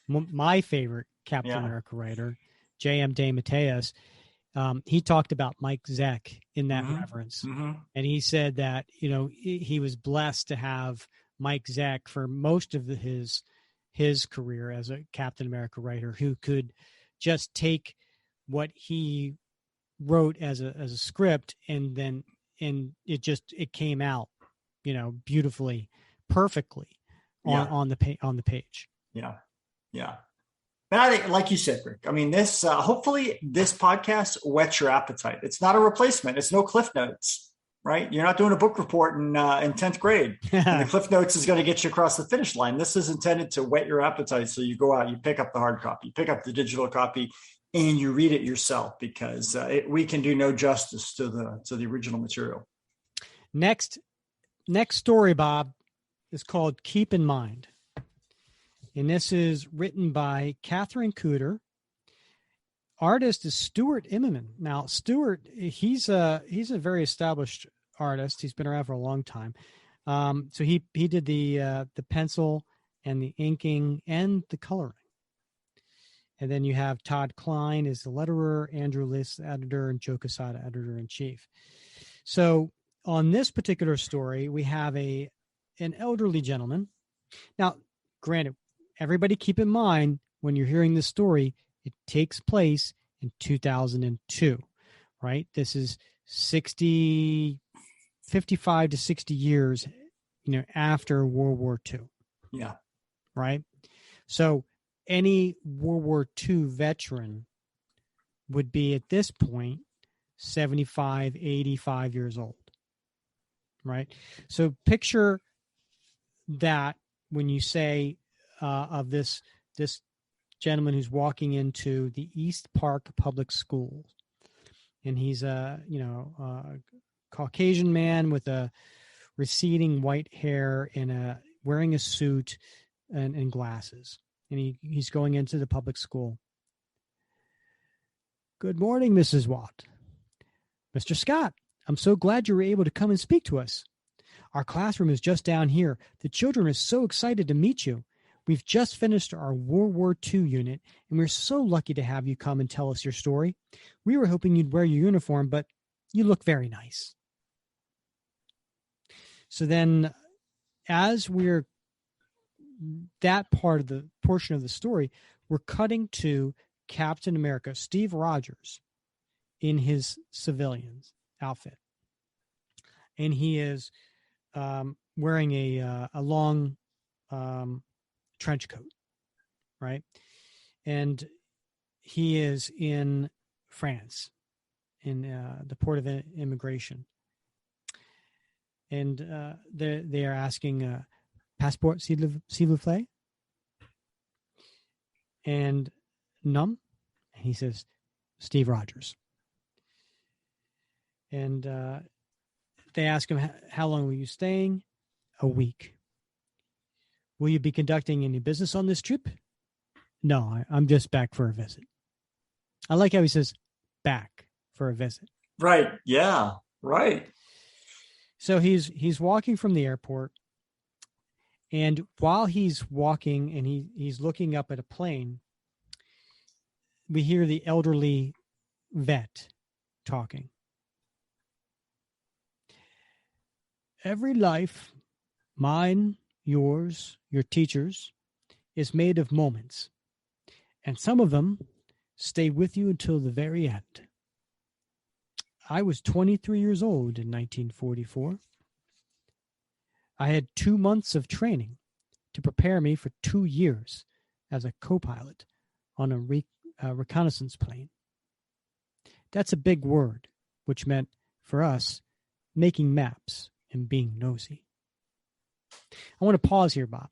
My favorite Captain America writer, J.M. DeMatteis. He talked about Mike Zeck in that reference, and he said that he was blessed to have Mike Zeck for most of his career as a Captain America writer, who could just take what he wrote as a script and it came out, beautifully, perfectly on the page. Yeah. Yeah. But I think, like you said, Rick, I mean, this, hopefully this podcast whets your appetite. It's not a replacement. It's no Cliff Notes, right? You're not doing a book report in 10th grade. And the Cliff Notes is going to get you across the finish line. This is intended to whet your appetite. So you go out, you pick up the hard copy, you pick up the digital copy, and you read it yourself, because we can do no justice to the original material. Next story, Bob, is called Keep in Mind. And this is written by Catherine Cooter. Artist is Stuart Immonen. Now, Stuart, he's a very established artist. He's been around for a long time. So he did the pencil and the inking and the coloring. And then you have Todd Klein as the letterer, Andrew Liss, editor, and Joe Quesada, editor-in-chief. So on this particular story, we have an elderly gentleman. Now, granted, everybody keep in mind, when you're hearing this story, it takes place in 2002, right? This is 55 to 60 years, after World War II. Yeah. Right? So any World War II veteran would be at this point 75, 85 years old, right? So picture that when you say of this gentleman who's walking into the East Park Public School, and he's a Caucasian man with a receding white hair and wearing a suit and glasses. And he's going into the public school. Good morning, Mrs. Watt. Mr. Scott, I'm so glad you were able to come and speak to us. Our classroom is just down here. The children are so excited to meet you. We've just finished our World War II unit, and we're so lucky to have you come and tell us your story. We were hoping you'd wear your uniform, but you look very nice. So then, as we're that portion of the story, we're cutting to Captain America, Steve Rogers, in his civilian outfit. And he is wearing a long trench coat, right? And he is in France, in the port of immigration. And they are asking, passport, s'il vous plaît? And nom? And he says, Steve Rogers. And they ask him, how long were you staying? A week. Will you be conducting any business on this trip? No, I'm just back for a visit. I like how he says back for a visit. Right. Yeah. Right. So he's walking from the airport, and while he's walking and he's looking up at a plane, we hear the elderly vet talking. Every life, mine, yours, your teachers, is made of moments, and some of them stay with you until the very end. I was 23 years old in 1944. I had 2 months of training to prepare me for 2 years as a co-pilot on a reconnaissance plane. That's a big word, which meant, for us, making maps and being nosy. I want to pause here, Bob.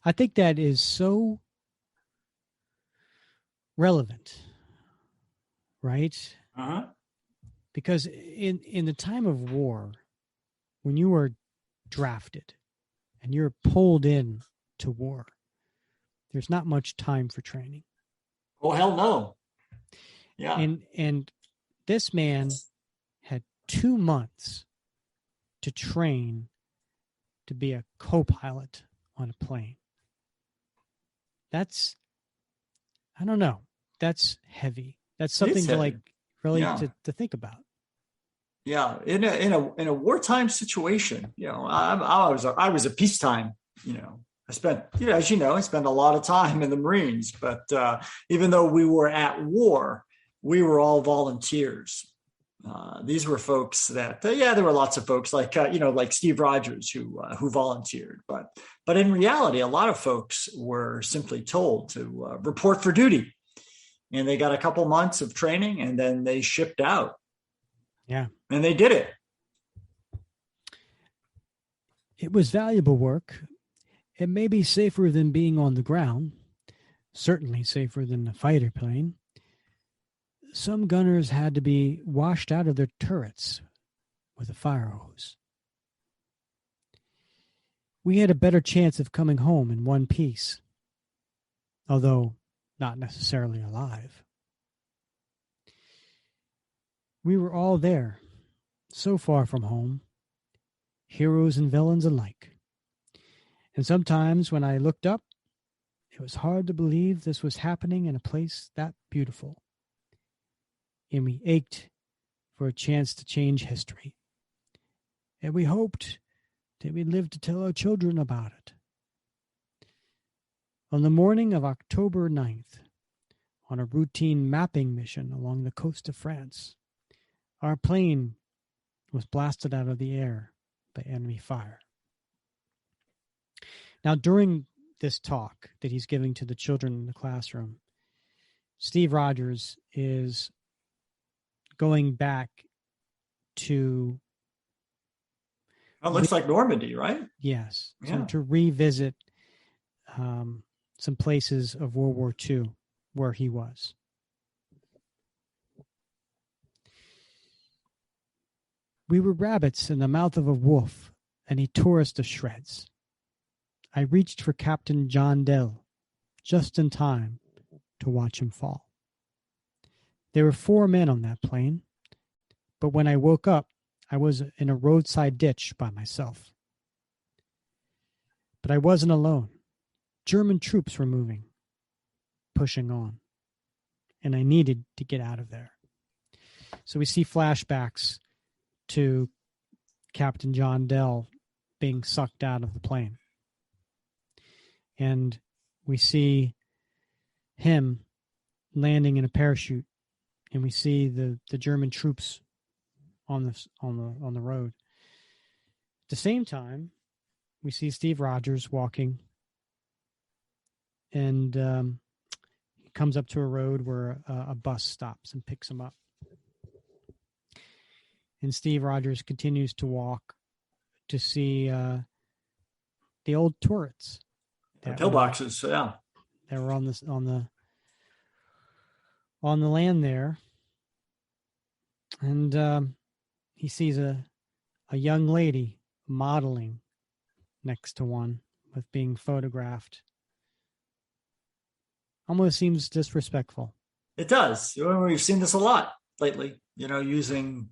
I think that is so relevant, right? Uh-huh. Because in the time of war, when you are drafted and you're pulled in to war, there's not much time for training. Oh, hell no. Yeah. And this man had 2 months to train to be a co-pilot on a plane. That's, I don't know. That's heavy. That's something to like really to think about. Yeah, in a wartime situation, I was a peacetime. I spent, as you know, I spent a lot of time in the Marines. But even though we were at war, we were all volunteers. These were folks that, there were lots of folks like Steve Rogers who volunteered. But in reality, a lot of folks were simply told to report for duty, and they got a couple months of training, and then they shipped out. Yeah, and they did it. It was valuable work. It may be safer than being on the ground. Certainly safer than a fighter plane. Some gunners had to be washed out of their turrets with a fire hose. We had a better chance of coming home in one piece, although not necessarily alive. We were all there, so far from home, heroes and villains alike. And sometimes when I looked up, it was hard to believe this was happening in a place that beautiful. And we ached for a chance to change history. And we hoped that we'd live to tell our children about it. On the morning of October 9th, on a routine mapping mission along the coast of France, our plane was blasted out of the air by enemy fire. Now, during this talk that he's giving to the children in the classroom, Steve Rogers is going back to... It looks like Normandy, right? Yes. Yeah. So to revisit some places of World War II where he was. We were rabbits in the mouth of a wolf, and he tore us to shreds. I reached for Captain John Dell, just in time to watch him fall. There were 4 men on that plane, but when I woke up, I was in a roadside ditch by myself. But I wasn't alone. German troops were moving, pushing on, and I needed to get out of there. So we see flashbacks to Captain John Dell being sucked out of the plane. And we see him landing in a parachute, and we see the German troops on the road. At the same time, we see Steve Rogers walking, and he comes up to a road where a bus stops and picks him up. And Steve Rogers continues to walk to see the old turrets, the pillboxes. Yeah, that were on the land there, and he sees a young lady modeling next to one with being photographed. Almost seems disrespectful. It does. We've seen this a lot lately. Using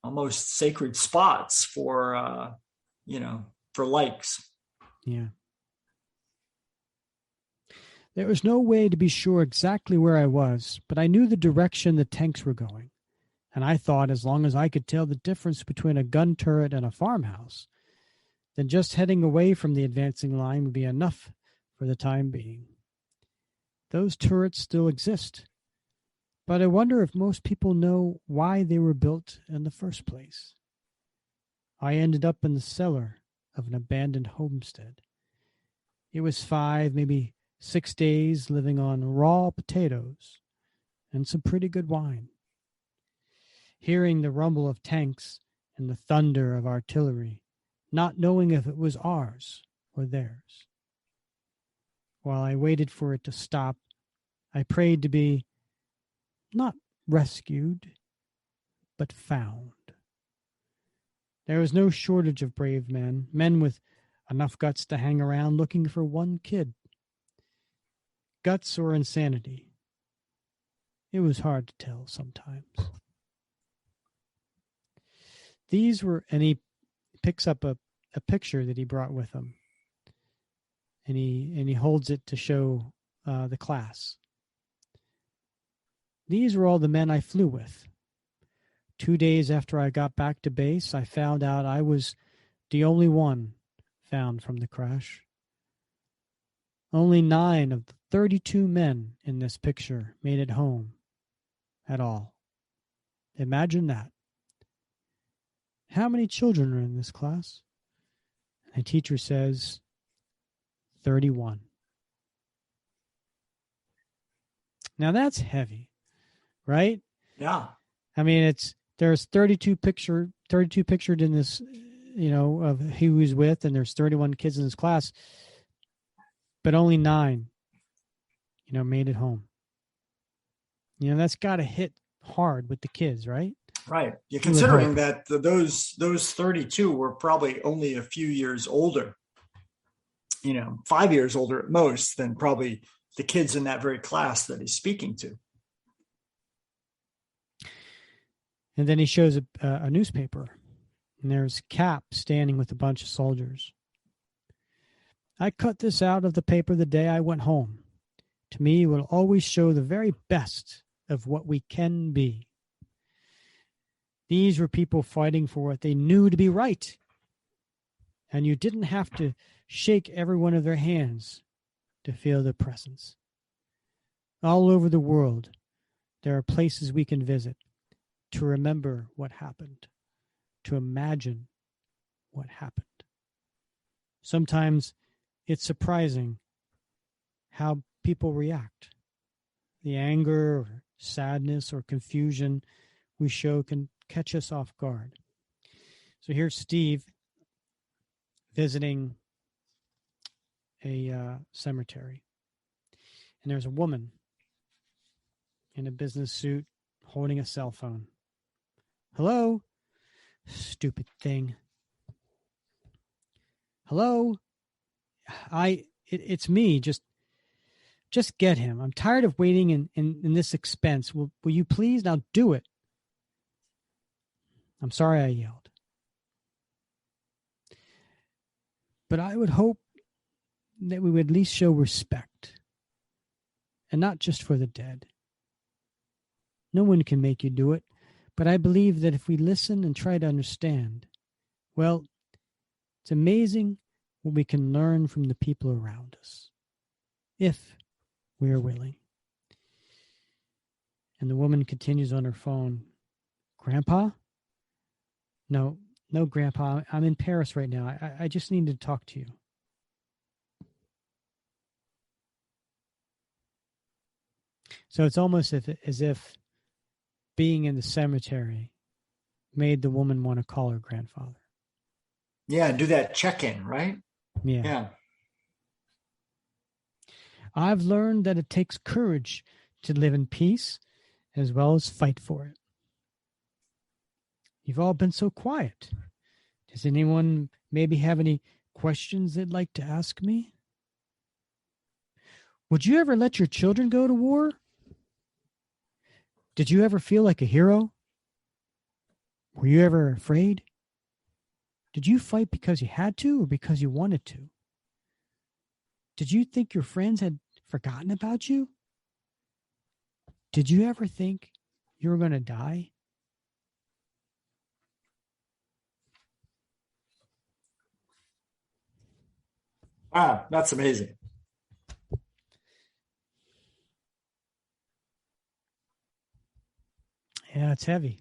almost sacred spots for likes. Yeah. There was no way to be sure exactly where I was, but I knew the direction the tanks were going. And I thought as long as I could tell the difference between a gun turret and a farmhouse, then just heading away from the advancing line would be enough for the time being. Those turrets still exist, But I wonder if most people know why they were built in the first place. I ended up in the cellar of an abandoned homestead. It was 5, maybe 6 days living on raw potatoes and some pretty good wine. Hearing the rumble of tanks and the thunder of artillery, not knowing if it was ours or theirs. While I waited for it to stop, I prayed to be not rescued, but found. There was no shortage of brave men with enough guts to hang around looking for one kid. Guts or insanity. It was hard to tell sometimes. These were, and he picks up a picture that he brought with him, and he holds it to show the class. These were all the men I flew with. 2 days after I got back to base, I found out I was the only one found from the crash. Only 9 of the 32 men in this picture made it home at all. Imagine that. How many children are in this class? The teacher says 31. Now that's heavy, right? Yeah. I mean, there's 32 pictured in this, of who he was with, and there's 31 kids in this class, but only 9, made it home. That's got to hit hard with the kids, right? Right. You're considering that those 32 were probably only a few years older, 5 years older at most than probably the kids in that very class that he's speaking to. And then he shows a newspaper, and there's Cap standing with a bunch of soldiers. I cut this out of the paper the day I went home. To me, it will always show the very best of what we can be. These were people fighting for what they knew to be right. And you didn't have to shake every one of their hands to feel their presence. All over the world, there are places we can visit to remember what happened, to imagine what happened. Sometimes it's surprising how people react. The anger or sadness or confusion we show can catch us off guard. So here's Steve visiting a cemetery. And there's a woman in a business suit holding a cell phone. Hello? Stupid thing. Hello? It's me. Just get him. I'm tired of waiting in this expense. Will you please now do it? I'm sorry I yelled. But I would hope that we would at least show respect. And not just for the dead. No one can make you do it. But I believe that if we listen and try to understand, well, it's amazing what we can learn from the people around us. If we are willing. And the woman continues on her phone. Grandpa? No, Grandpa. I'm in Paris right now. I just need to talk to you. So it's almost as if being in the cemetery made the woman want to call her grandfather. Yeah, do that check-in, right? Yeah. I've learned that it takes courage to live in peace as well as fight for it. You've all been so quiet. Does anyone maybe have any questions they'd like to ask me? Would you ever let your children go to war? Did you ever feel like a hero? Were you ever afraid? Did you fight because you had to or because you wanted to? Did you think your friends had forgotten about you? Did you ever think you were going to die? Wow, that's amazing. Yeah, it's heavy.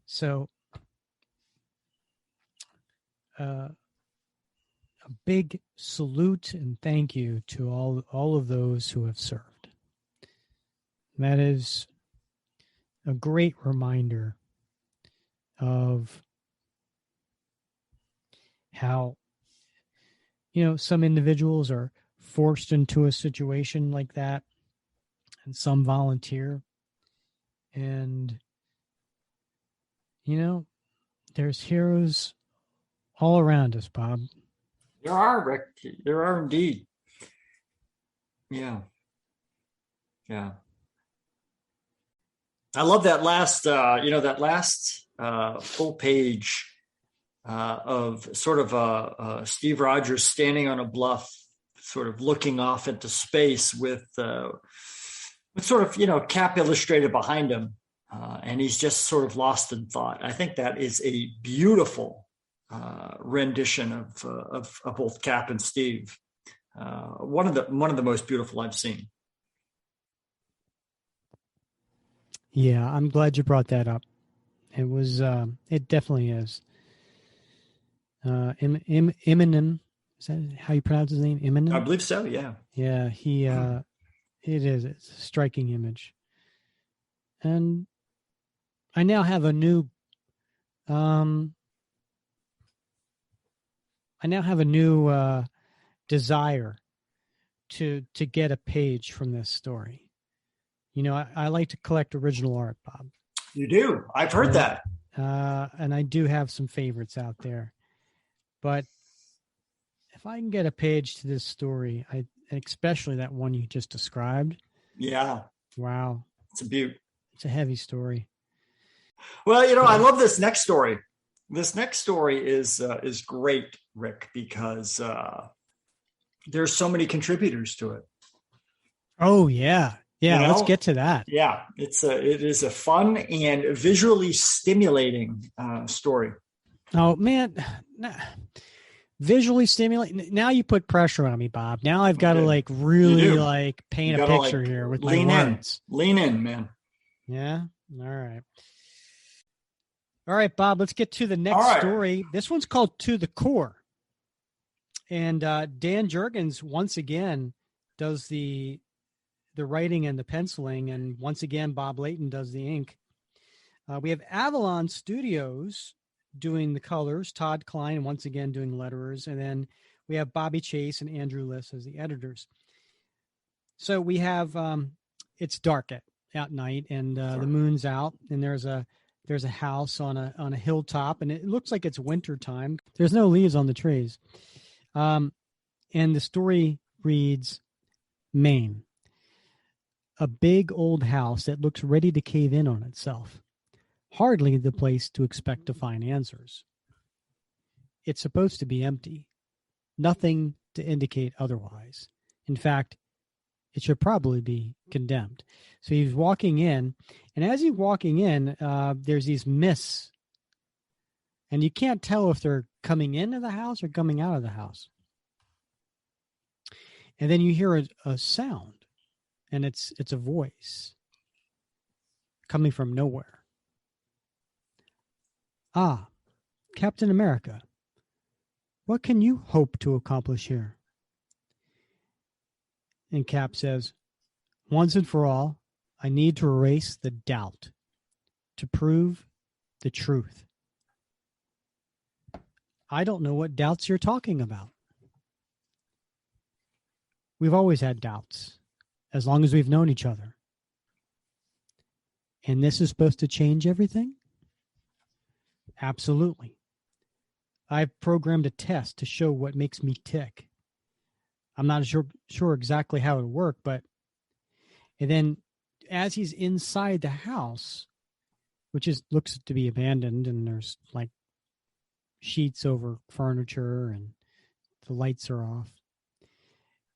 So, a big salute and thank you to all of those who have served. That is a great reminder of how, some individuals are forced into a situation like that, and some volunteer. And, there's heroes all around us, Bob. There are, Rick. There are indeed. Yeah. Yeah. I love that last, full page of sort of Steve Rogers standing on a bluff, sort of looking off into space with sort of, Cap illustrated behind him. And he's just sort of lost in thought. I think that is a beautiful rendition of both Cap and Steve. One of the most beautiful I've seen. Yeah, I'm glad you brought that up. It was, it definitely is. Immonen, is that how you pronounce his name? Immonen? I believe so. Yeah. Yeah, it's a striking image. And I now have a new, desire to get a page from this story. I like to collect original art, Bob. You do. I've heard that. And I do have some favorites out there. But if I can get a page to this story, especially that one you just described. Yeah. Wow. It's a beaut. It's a heavy story. Well, I love this next story. This next story is great, Rick, because there's so many contributors to it. Oh, yeah. Yeah, let's get to that. Yeah, it is a fun and visually stimulating story. Oh, man. Visually stimulating. Now you put pressure on me, Bob. Now I've got to really paint a picture here with my words. Lean in, man. Yeah. All right, Bob, let's get to the next story. This one's called To the Core. And Dan Jurgens once again does the writing and the penciling, and once again Bob Layton does the ink. We have Avalon Studios doing the colors, Todd Klein once again doing letterers, and then we have Bobby Chase and Andrew Liss as the editors. So we have it's dark at night, and the moon's out, and there's a house on a hilltop, and it looks like it's winter time. There's no leaves on the trees, and the story reads, Maine. A big old house that looks ready to cave in on itself. Hardly the place to expect to find answers. It's supposed to be empty. Nothing to indicate otherwise. In fact, it should probably be condemned. So he's walking in, and as he's walking in, there's these mists. And you can't tell if they're coming into the house or coming out of the house. And then you hear a sound. And it's a voice coming from nowhere. Ah, Captain America, what can you hope to accomplish here? And Cap says, once and for all, I need to erase the doubt, to prove the truth. I don't know what doubts you're talking about. We've always had doubts. As long as we've known each other. And this is supposed to change everything? Absolutely. I've programmed a test to show what makes me tick. I'm not sure exactly how it would work, but and then as he's inside the house, which looks to be abandoned, and there's like sheets over furniture and the lights are off.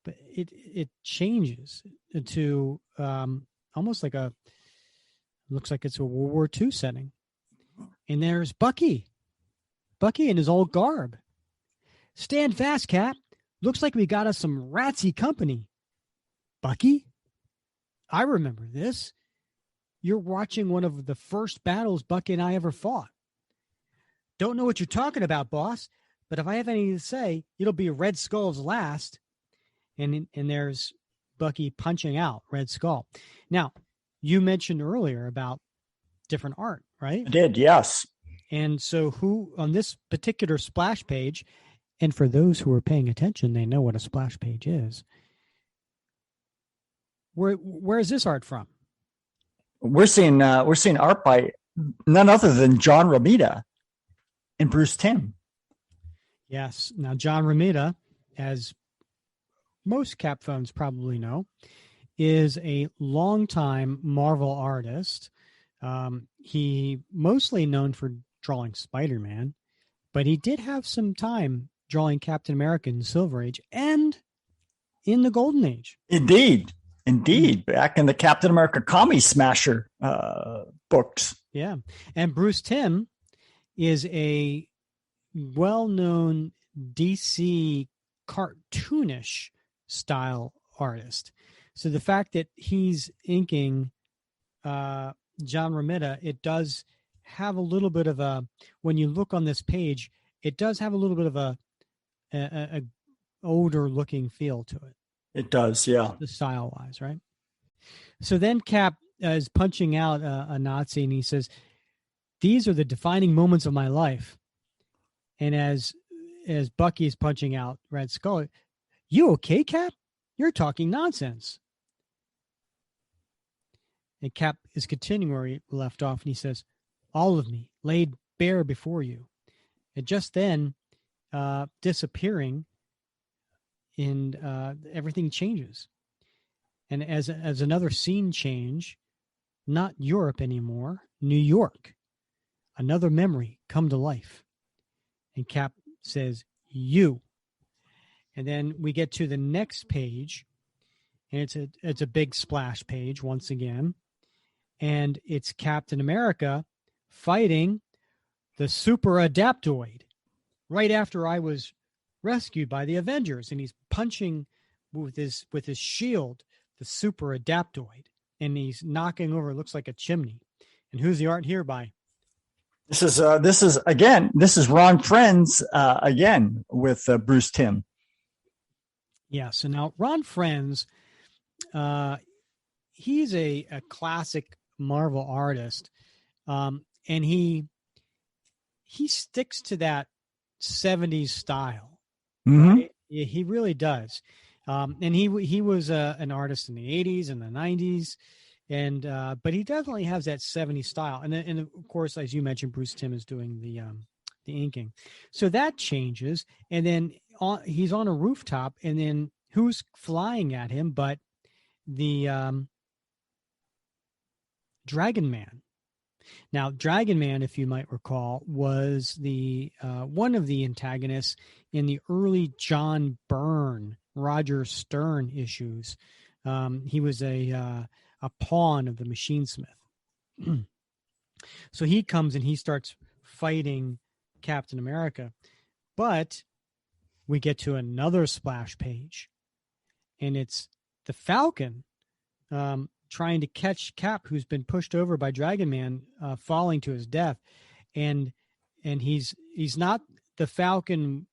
But it changes to almost like looks like it's a World War II setting. And there's Bucky in his old garb. Stand fast, Cap. Looks like we got us some ratsy company. Bucky, I remember this. You're watching one of the first battles Bucky and I ever fought. Don't know what you're talking about, boss, but if I have anything to say, it'll be Red Skull's last. And there's Bucky punching out Red Skull. Now, you mentioned earlier about different art, right? I did, yes. And so who on this particular splash page, and for those who are paying attention, they know what a splash page is. Where is this art from? We're seeing art by none other than John Romita and Bruce Timm. Yes. Now, John Romita, as most Cap phones probably know, is a longtime Marvel artist. He mostly known for drawing Spider-Man, but he did have some time drawing Captain America in the Silver Age and in the Golden Age. Indeed, back in the Captain America Commie Smasher books. Yeah. And Bruce Timm is a well-known DC cartoonish style artist. So the fact that he's inking John Romita, it does have a little bit of a, when you look on this page, it does have a little bit of a older looking feel to it. It does, yeah. The style wise, right? So then Cap is punching out a Nazi, and he says, "These are the defining moments of my life." And as Bucky is punching out Red Skull, "You okay, Cap? You're talking nonsense." And Cap is continuing where he left off, and he says, "All of me laid bare before you." And just then, disappearing, and everything changes. And as another scene change, not Europe anymore, New York. Another memory come to life. And Cap says, "You." And then we get to the next page, and it's a big splash page once again. And it's Captain America fighting the Super Adaptoid right after I was rescued by the Avengers, and he's punching with his shield the Super Adaptoid, and he's knocking over, it looks like a chimney. And who's the art here by? This is Ron Frenz again with Bruce Timm. Yeah. So now Ron Frenz, he's a classic Marvel artist, and he sticks to that 70s style. Mm-hmm. Right? He really does. And he was an artist in the 80s and the 90s, and but he definitely has that 70s style. And of course, as you mentioned, Bruce Timm is doing the inking. So that changes, and then he's on a rooftop, and then who's flying at him but the Dragon Man. Now, Dragon Man, if you might recall, was the one of the antagonists in the early John Byrne, Roger Stern issues. He was a pawn of the Machine Smith. So he comes and he starts fighting Captain America. But we get to another splash page, and it's the Falcon trying to catch Cap, who's been pushed over by Dragon Man, falling to his death. And he's not the Falcon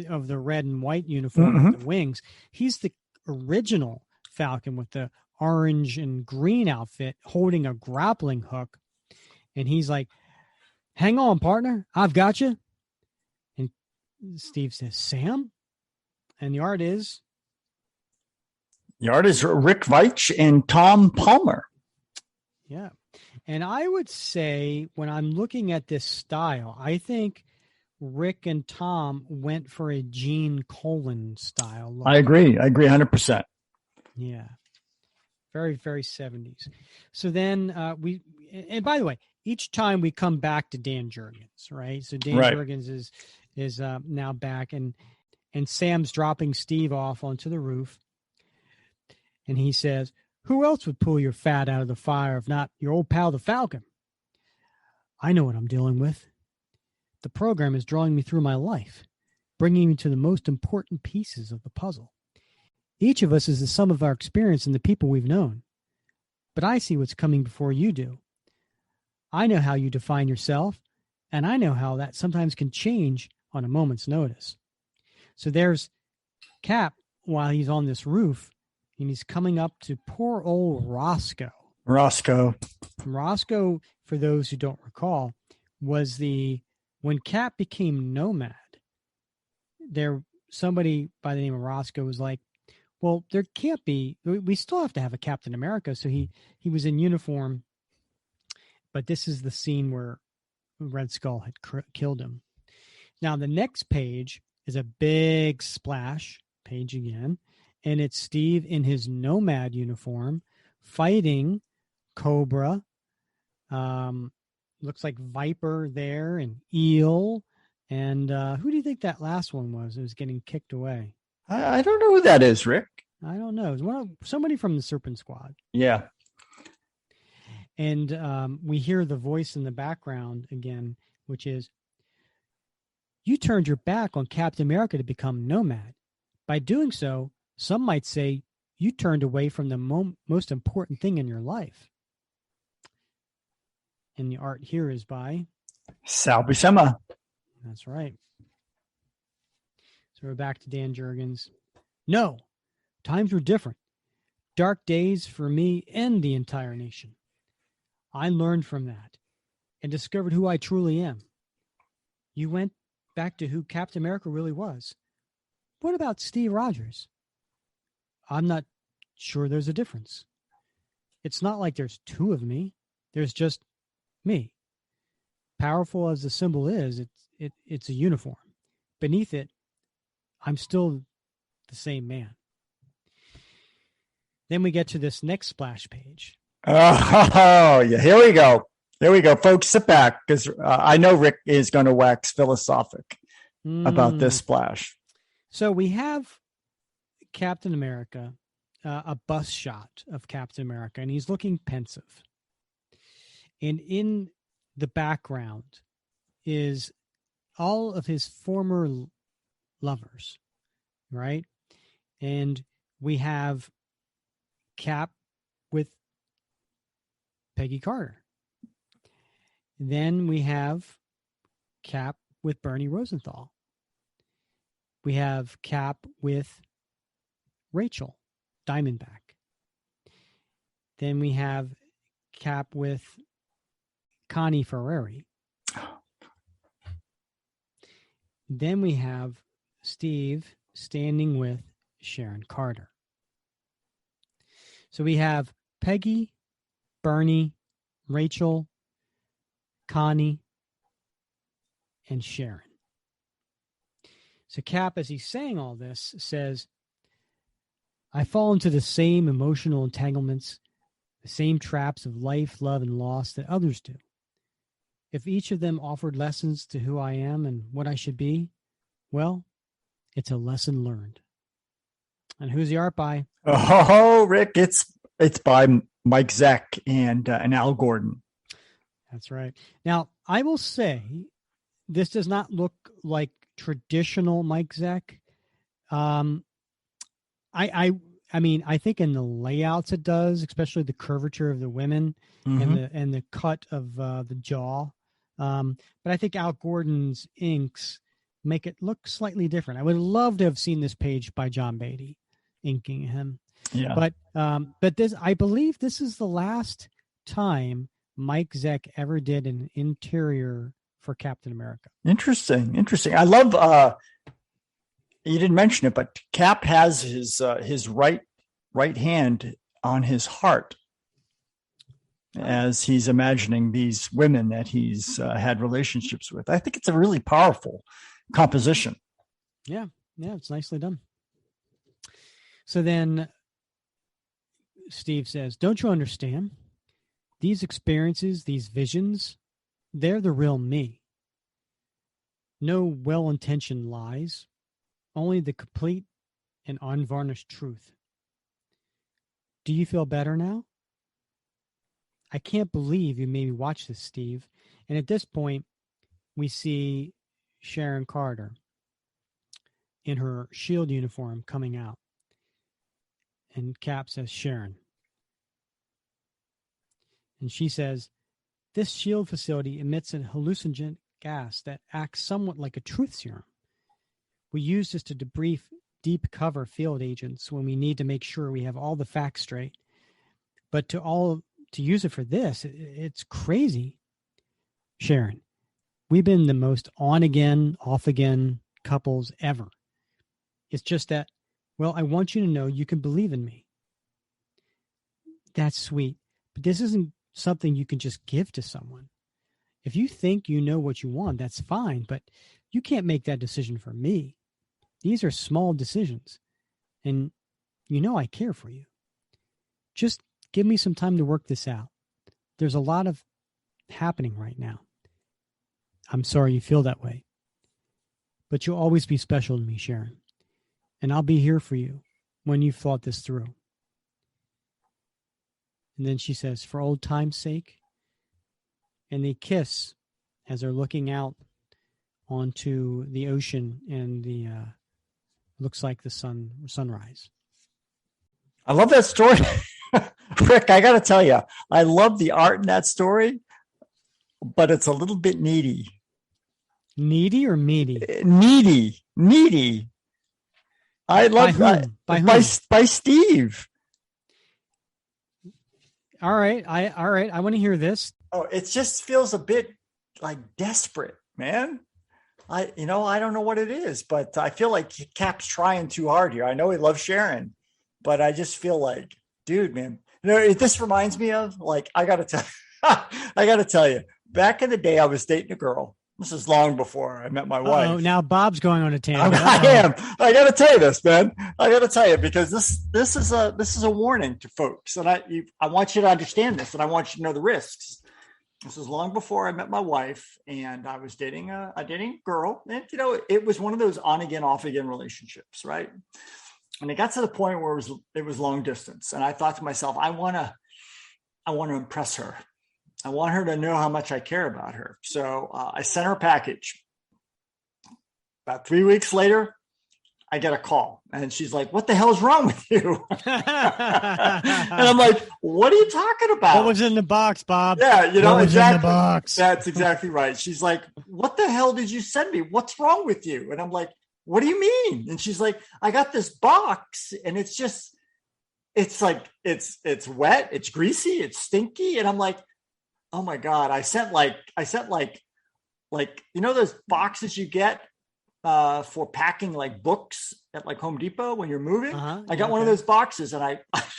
of the red and white uniform with the wings. He's the original Falcon with the orange and green outfit holding a grappling hook. And he's like, "Hang on, partner. I've got you." And Steve says, "Sam?" And the art is Rick Veitch and Tom Palmer. Yeah. And I would say when I'm looking at this style, I think Rick and Tom went for a Gene Colan style look. I agree 100%. Yeah. Very, very 70s. So then and by the way, each time we come back to Dan Jurgens, right? So Dan Jurgens is now back, and Sam's dropping Steve off onto the roof. And he says, "Who else would pull your fat out of the fire if not your old pal, the Falcon? I know what I'm dealing with. The program is drawing me through my life, bringing you to the most important pieces of the puzzle. Each of us is the sum of our experience and the people we've known. But I see what's coming before you do. I know how you define yourself, and I know how that sometimes can change on a moment's notice. So there's Cap while he's on this roof, and he's coming up to poor old Roscoe. Roscoe, for those who don't recall, was when Cap became nomad, somebody by the name of Roscoe was like, well, there can't be, we still have to have a Captain America. So he was in uniform, but this is the scene where Red Skull had killed him. Now, the next page is a big splash page again, and it's Steve in his nomad uniform fighting Cobra. Looks like Viper there and Eel. And who do you think that last one was? It was getting kicked away. I don't know who that is, Rick. I don't know. It's somebody from the Serpent Squad. Yeah. And we hear the voice in the background again, which is, you turned your back on Captain America to become nomad. By doing so, some might say you turned away from the most important thing in your life. And the art here is by Sal Buscema. That's right. So we're back to Dan Jurgens. No, times were different. Dark days for me and the entire nation. I learned from that and discovered who I truly am. You went back to who Captain America really was. What about Steve Rogers? I'm not sure there's a difference. It's not like there's two of me. There's just me. Powerful as the symbol is, it's a uniform. Beneath it, I'm still the same man. Then we get to this next splash page. Oh, yeah. Here we go. Folks, sit back because I know Rick is going to wax philosophic about this splash. So we have Captain America, a bus shot of Captain America, and he's looking pensive. And in the background is all of his former lovers, right? And we have Cap with Peggy Carter. Then we have Cap with Bernie Rosenthal. We have Cap with Rachel Diamondback. Then we have Cap with Connie Ferrari. Then we have Steve standing with Sharon Carter. So we have Peggy, Bernie, Rachel, Connie, and Sharon. So Cap, as he's saying all this, says, I fall into the same emotional entanglements, the same traps of life, love, and loss that others do. If each of them offered lessons to who I am and what I should be, well, it's a lesson learned. And who's the art by? Oh, Rick, it's by Mike Zeck and Al Gordon. That's right. Now, I will say this does not look like traditional Mike Zeck. I mean, I think in the layouts it does, especially the curvature of the women and the cut of the jaw. But I think Al Gordon's inks make it look slightly different. I would love to have seen this page by John Beatty inking him. Yeah. But this, I believe this is the last time Mike Zeck ever did an interior for Captain America. Interesting. I love you didn't mention it, but Cap has his right hand on his heart as he's imagining these women that he's had relationships with. I think it's a really powerful composition. Yeah, it's nicely done. So then Steve says, don't you understand? These experiences, these visions, they're the real me. No well-intentioned lies, only the complete and unvarnished truth. Do you feel better now? I can't believe you made me watch this, Steve. And at this point, we see Sharon Carter. in her SHIELD uniform coming out. And Cap says, Sharon. And she says, this SHIELD facility emits a hallucinogenic gas that acts somewhat like a truth serum. We use this to debrief deep cover field agents when we need to make sure we have all the facts straight. But to use it for this, it's crazy. Sharon, we've been the most on-again, off-again couples ever. It's just that, well, I want you to know you can believe in me. That's sweet. But this isn't something you can just give to someone. If you think you know what you want, that's fine, but you can't make that decision for me. These are small decisions, and you know I care for you. Just give me some time to work this out. There's a lot of happening right now. I'm sorry you feel that way, but you'll always be special to me, Sharon, and I'll be here for you when you've thought this through. And then she says, for old time's sake, and they kiss as they're looking out onto the ocean and the looks like the sunrise. I love that story. Rick, I got to tell you, I love the art in that story, but it's a little bit needy. Needy or meaty? Needy. I love that. By Steve. All right. I want to hear this. Oh, it just feels a bit like desperate, man. I don't know what it is, but I feel like Cap's trying too hard here. I know he loves Sharon, but I just feel like, dude, man, this reminds me of, like, I got to tell you, back in the day, I was dating a girl. This is long before I met my wife. Oh, now Bob's going on a tangent. I am. I got to tell you this, man. I got to tell you, because this is a warning to folks, and I want you to understand this, and I want you to know the risks. This was long before I met my wife, and I was dating a girl, and it was one of those on again, off again relationships, right? And it got to the point where it was long distance, and I thought to myself, I want to impress her. I want her to know how much I care about her. So I sent her a package. About 3 weeks later, I get a call, and she's like, what the hell is wrong with you? And I'm like, what are you talking about? What was in the box, Bob? Yeah, what was exactly. in the box? That's exactly right. She's like, what the hell did you send me? What's wrong with you? And I'm like, what do you mean? And she's like, I got this box, and it's like, it's wet, it's greasy, it's stinky. And I'm like, oh my God, I sent like, those boxes you get for packing like books at like Home Depot when you're moving. I got one of those boxes, and what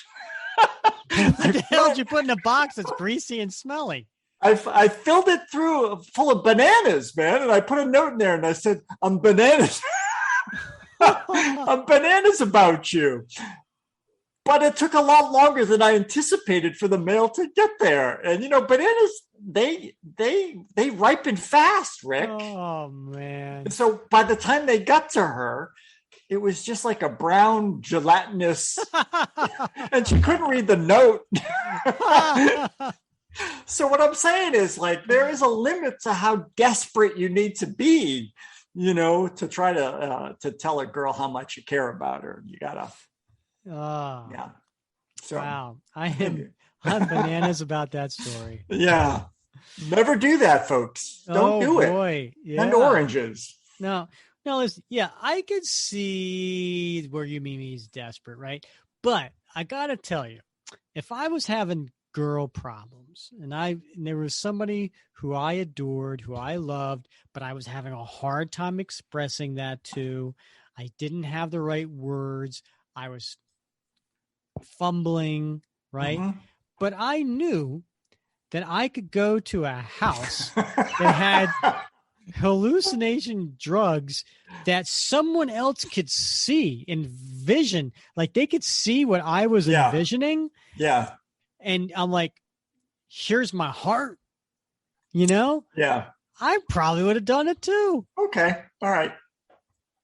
the hell did you put in a box that's greasy and smelly? I filled it full of bananas, man. And I put a note in there, and I said, I'm bananas. I'm bananas about you. But it took a lot longer than I anticipated for the mail to get there. And, bananas, they ripen fast, Rick. Oh, man. And so by the time they got to her, it was just like a brown gelatinous, and she couldn't read the note. So what I'm saying is, like, there is a limit to how desperate you need to be, to try to tell a girl how much you care about her. You gotta. Yeah. So, wow. I'm bananas about that story. Yeah. Never do that, folks. Don't do it. Yeah. And oranges. No, listen, yeah, I could see where you mean he's desperate, right? But I got to tell you, if I was having girl problems and there was somebody who I adored, who I loved, but I was having a hard time expressing that to, I didn't have the right words. I was fumbling, right? Mm-hmm. But I knew that I could go to a house that had hallucination drugs that someone else could see, envision, like they could see what I was envisioning. Yeah. And I'm like, here's my heart, Yeah. I probably would have done it too. Okay. All right.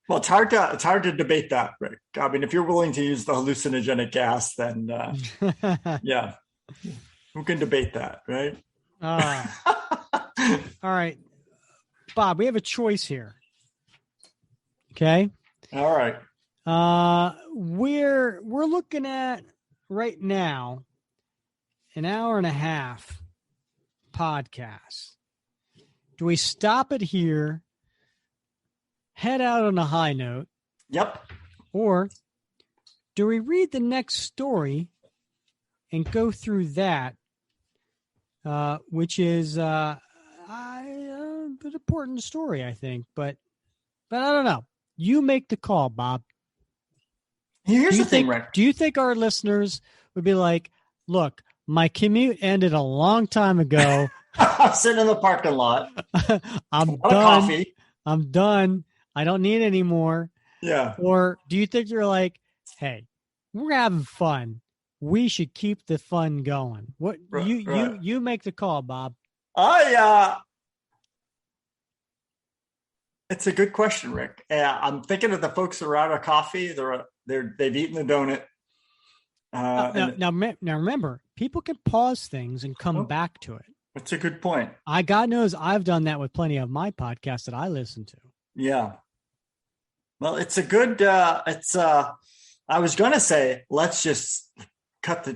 Well, it's hard to debate that, Rick. I mean, if you're willing to use the hallucinogenic gas, then yeah, who can debate that, right? All right, Bob, we have a choice here. Okay, All right. We're looking at right now an hour and a half podcast. Do we stop it here, head out on a high note? Yep. Or do we read the next story and go through that, which is an important story, I think, but I don't know. You make the call, Bob. Here's the thing, Rick. Do you think our listeners would be like, look, my commute ended a long time ago. I'm sitting in the parking lot. I'm done. Coffee. I'm done. I don't need any more. Yeah. Or do you think you're like, hey, we're having fun. We should keep the fun going. What you make the call, Bob. It's a good question, Rick. I'm thinking of the folks that are out of coffee. They've eaten the donut. Now remember, people can pause things and come back to it. That's a good point. God knows I've done that with plenty of my podcasts that I listen to. Yeah. Well, it's a good. I was going to say, let's just cut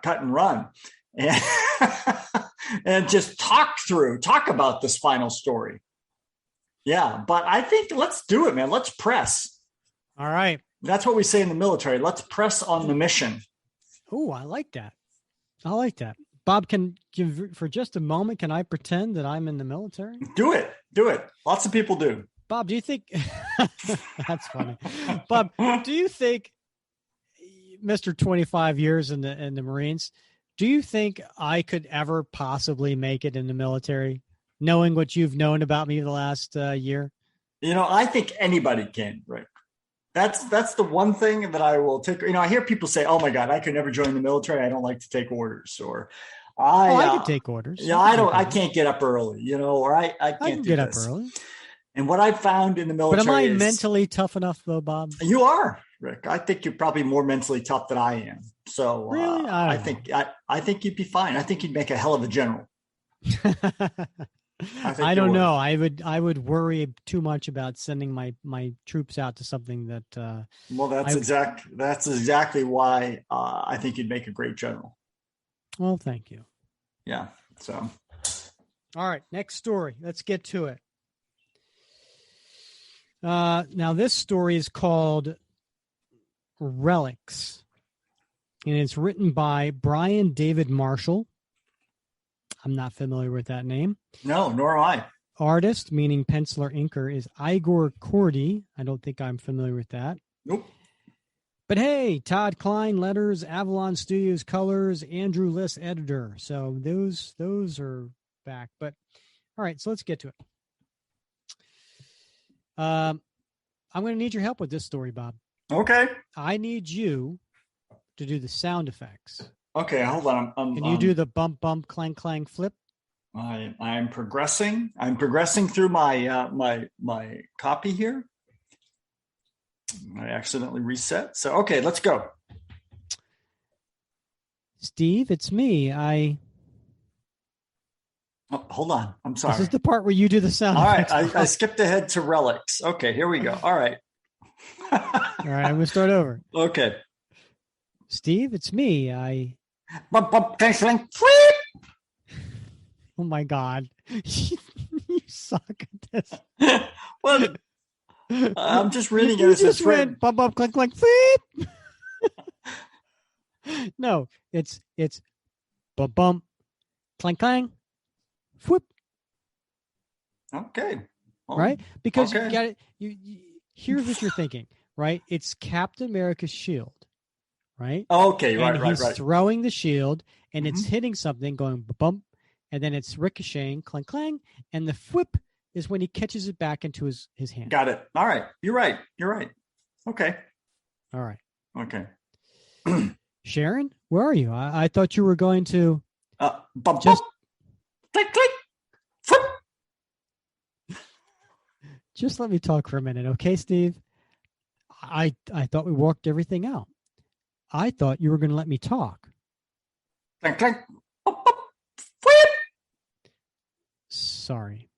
and run, and just talk about this final story. Yeah, but I think let's do it, man. Let's press. All right. That's what we say in the military. Let's press on the mission. Oh, I like that. Bob, for just a moment, can I pretend that I'm in the military? Do it. Lots of people do. Bob, do you think that's funny? Bob, do you think, Mr. 25 years in the Marines, do you think I could ever possibly make it in the military, knowing what you've known about me the last year? I think anybody can, Rick. That's the one thing that I will take. I hear people say, "Oh my God, I could never join the military. I don't like to take orders," or I can take orders. Yeah, I can't get up early, or I can't get up early. And what I found in the military, but am I mentally tough enough, though, Bob? You are, Rick. I think you're probably more mentally tough than I am. So really, I think you'd be fine. I think you'd make a hell of a general. I don't know. I would worry too much about sending my troops out to something that. Well, that's exactly why I think you'd make a great general. Well, thank you. Yeah. So. All right. Next story. Let's get to it. Now this story is called Relics, and it's written by Brian David Marshall. I'm not familiar with that name. No, nor am I. Artist, meaning penciler inker, is Igor Kordy. I don't think I'm familiar with that. Nope. But hey, Todd Klein, letters, Avalon Studios, colors, Andrew Liss, editor. So those are back. But all right, so let's get to it. I'm going to need your help with this story, Bob. Okay. I need you to do the sound effects. Okay, hold on. Can you do the bump, bump, clang, clang, flip? I'm progressing. I'm progressing through my my copy here. I accidentally reset. So, okay, let's go. Steve, it's me. Oh, hold on. I'm sorry. This is the part where you do the sound. All right, I skipped ahead to relics. Okay, here we go. All right. All right, I'm going to start over. Okay. Steve, it's me. Bump, bump, clang, clang, Oh my God. You suck at this. Well, I'm just reading it as it's just went bump, bump, clang, clang, flip. No, it's bump, bump, clang, clang, whoop. Okay. Well, right? Because okay. you got it. You here's what you're thinking, right? It's Captain America's shield, right? Okay, and right. He's throwing the shield, and it's hitting something, going bump, and then it's ricocheting, clang, clang, and the whip is when he catches it back into his hand. Got it. All right. You're right. Okay. All right. Okay. Sharon, where are you? I thought you were going to bump, just click, click, flip. Just let me talk for a minute, okay, Steve? I thought we worked everything out. I thought you were going to let me talk. Clink, clink, flip. Sorry.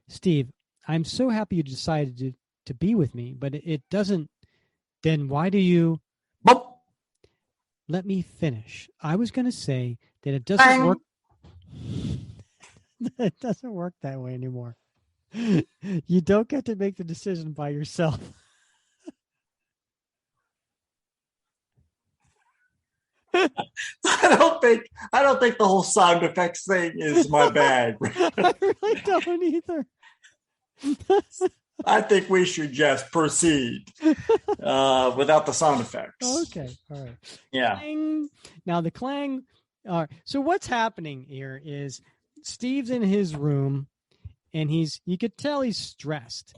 Steve, I'm so happy you decided to be with me, but it doesn't, then why do you let me finish? I was going to say that it doesn't work. It doesn't work that way anymore. You don't get to make the decision by yourself. I don't think the whole sound effects thing is my bag. I really don't either. I think we should just proceed without the sound effects. Okay. All right. Yeah. Clang. Now the clang. So what's happening here is Steve's in his room and you could tell he's stressed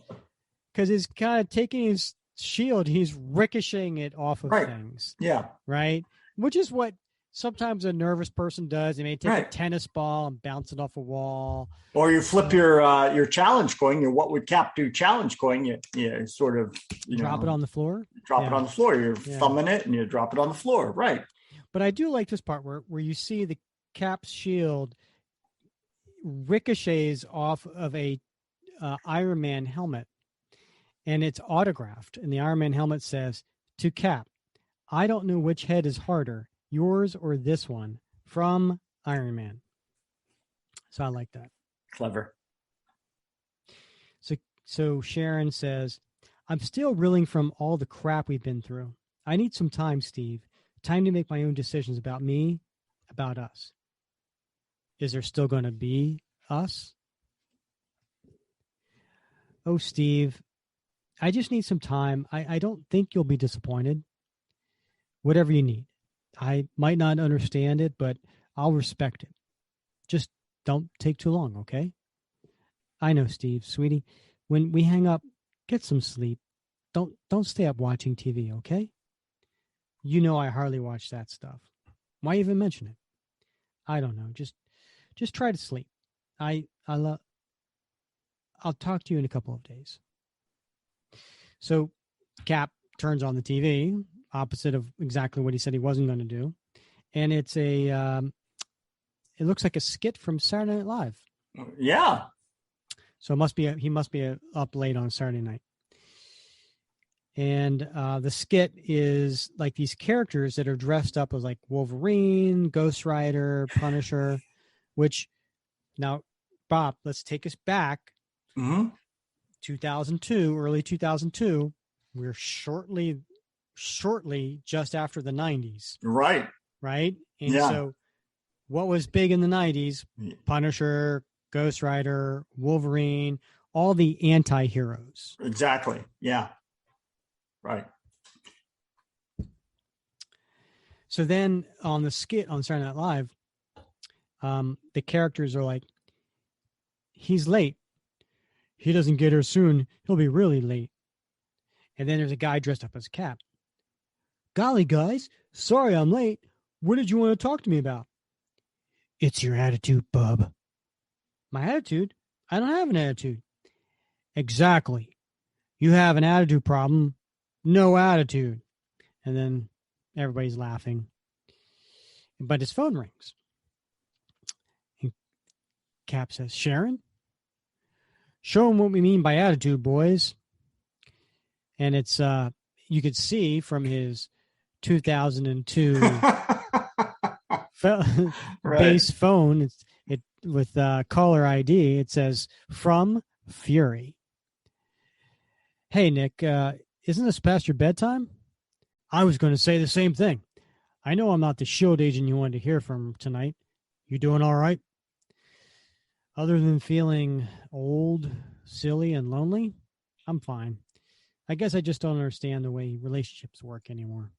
because he's kind of taking his shield. He's ricocheting it off of things. Yeah. Right. Which is what sometimes a nervous person does. They may take a tennis ball and bounce it off a wall. Or you flip your challenge coin, your what would Cap do challenge coin, you sort of drop it on the floor. Drop it on the floor. You're thumbing it and you drop it on the floor. Right. But I do like this part where you see the Cap's shield ricochets off of a Iron Man helmet. And it's autographed. And the Iron Man helmet says, "To Cap, I don't know which head is harder, yours or this one, from Iron Man." So I like that. Clever. So Sharon says, "I'm still reeling from all the crap we've been through. I need some time, Steve. Time to make my own decisions about me, about us. Is there still going to be us?" "Oh, Steve, I just need some time. I don't think you'll be disappointed. Whatever you need. I might not understand it, but I'll respect it. Just don't take too long, okay?" "I know, Steve, sweetie. When we hang up, get some sleep. Don't stay up watching TV, okay? You know I hardly watch that stuff. Why even mention it? I don't know. Just try to sleep. I'll talk to you in a couple of days." So Cap turns on the TV, opposite of exactly what he said he wasn't going to do. And it's it looks like a skit from Saturday Night Live. Yeah. So he must be up late on Saturday night. And the skit is like these characters that are dressed up as like Wolverine, Ghost Rider, Punisher, which now, Bob, let's take us back. 2002, early 2002. We're shortly just after the 90s. Right. Right. And so what was big in the 90s? Punisher, Ghost Rider, Wolverine, all the anti-heroes. Exactly. Yeah. Right. So then on the skit on Saturday Night Live, the characters are like, "He's late. He doesn't get here soon. He'll be really late." And then there's a guy dressed up as a Cap. "Golly, guys, sorry I'm late. What did you want to talk to me about?" "It's your attitude, bub." "My attitude? I don't have an attitude." "Exactly. You have an attitude problem. No attitude." And then everybody's laughing. But his phone rings. And Cap says, "Sharon? Show him what we mean by attitude, boys." And it's you could see from his 2002 base phone, it with caller ID, it says, "From Fury." "Hey, Nick, isn't this past your bedtime?" "I was going to say the same thing. I know I'm not the SHIELD agent you wanted to hear from tonight. You doing all right?" "Other than feeling old, silly, and lonely, I'm fine. I guess I just don't understand the way relationships work anymore."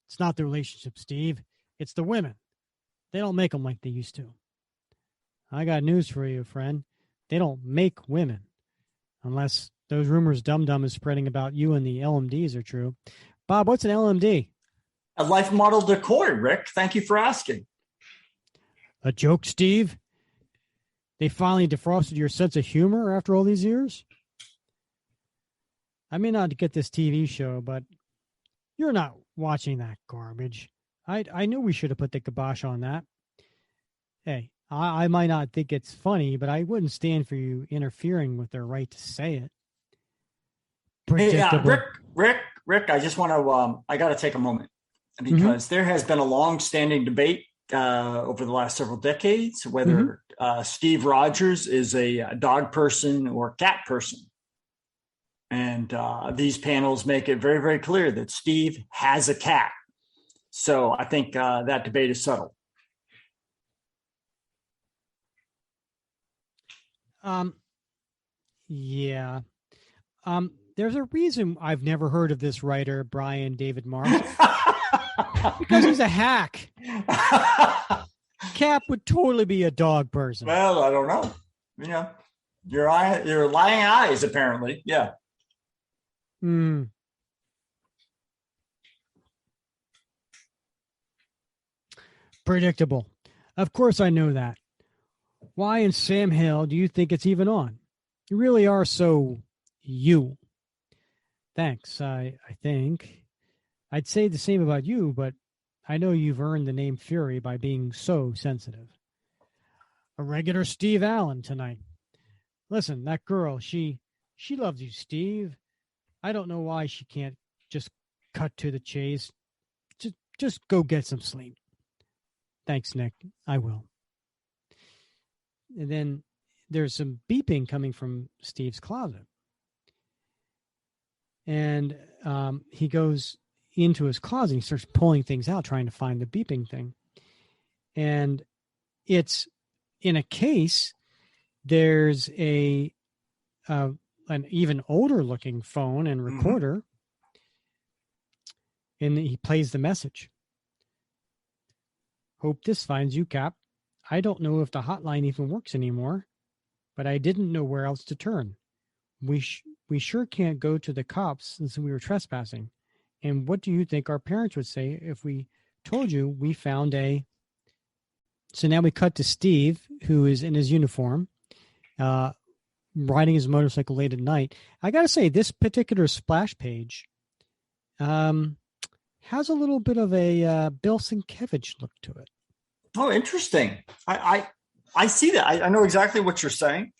"It's not the relationship, Steve. It's the women. They don't make them like they used to." "I got news for you, friend. They don't make women. Unless those rumors Dum-Dum is spreading about you and the LMDs are true." Bob, what's an LMD? A life model decoy, Rick. Thank you for asking. "A joke, Steve? They finally defrosted your sense of humor after all these years?" "I may not get this TV show, but you're not watching that garbage. I knew we should have put the kibosh on that. Hey, I might not think it's funny, but I wouldn't stand for you interfering with their right to say it." Predictable. Hey, Rick, I just want to, I got to take a moment because there has been a long-standing debate over the last several decades whether Steve Rogers is a dog person or cat person. And these panels make it very, very clear that Steve has a cat. So I think that debate is settled. Yeah. There's a reason I've never heard of this writer, Brian David Mars. Because he's a hack. Cap would totally be a dog person. Well, I don't know. You know, your lying eyes, apparently. Yeah. Predictable. Of course I know that. Why in Sam Hill do you think it's even on? You really are so you. Thanks, I think. I'd say the same about you, but I know you've earned the name Fury by being so sensitive. A regular Steve Allen tonight. Listen, that girl, she loves you, Steve. I don't know why she can't just cut to the chase. Just go get some sleep. Thanks, Nick. I will. And then there's some beeping coming from Steve's closet. And he goes into his closet. He starts pulling things out, trying to find the beeping thing. And it's in a case. There's an even older looking phone and recorder. And he plays the message. Hope this finds you, Cap. I don't know if the hotline even works anymore, but I didn't know where else to turn. We sure can't go to the cops since we were trespassing. And what do you think our parents would say if we told you we found a... So now we cut to Steve, who is in his uniform, riding his motorcycle late at night. I got to say, this particular splash page has a little bit of a Bill Sienkiewicz look to it. Oh, interesting. I see that. I know exactly what you're saying.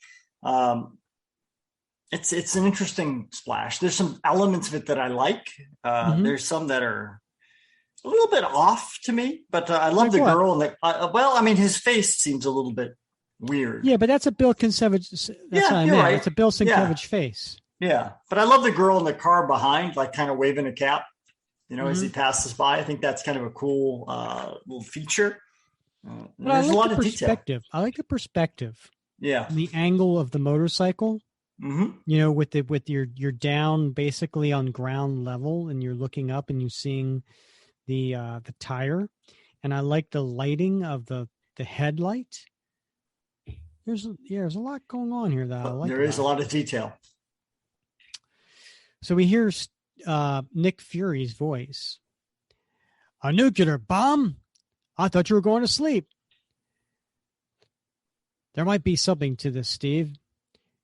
It's an interesting splash. There's some elements of it that I like. There's some that are a little bit off to me, but I love the girl. And his face seems a little bit weird. Yeah, but that's a Bill Sienkiewicz. That's what I meant. Right. It's a Bill Sienkiewicz face. Yeah, but I love the girl in the car behind, like kind of waving a cap, as he passes by. I think that's kind of a cool little feature. But I like the perspective. I like the perspective. Yeah, the angle of the motorcycle. With you're down basically on ground level, and you're looking up and you're seeing the tire, and I like the lighting of the headlight. There's a lot going on here that I like. There is a lot of detail. So we hear Nick Fury's voice. A nuclear bomb? I thought you were going to sleep. There might be something to this, Steve.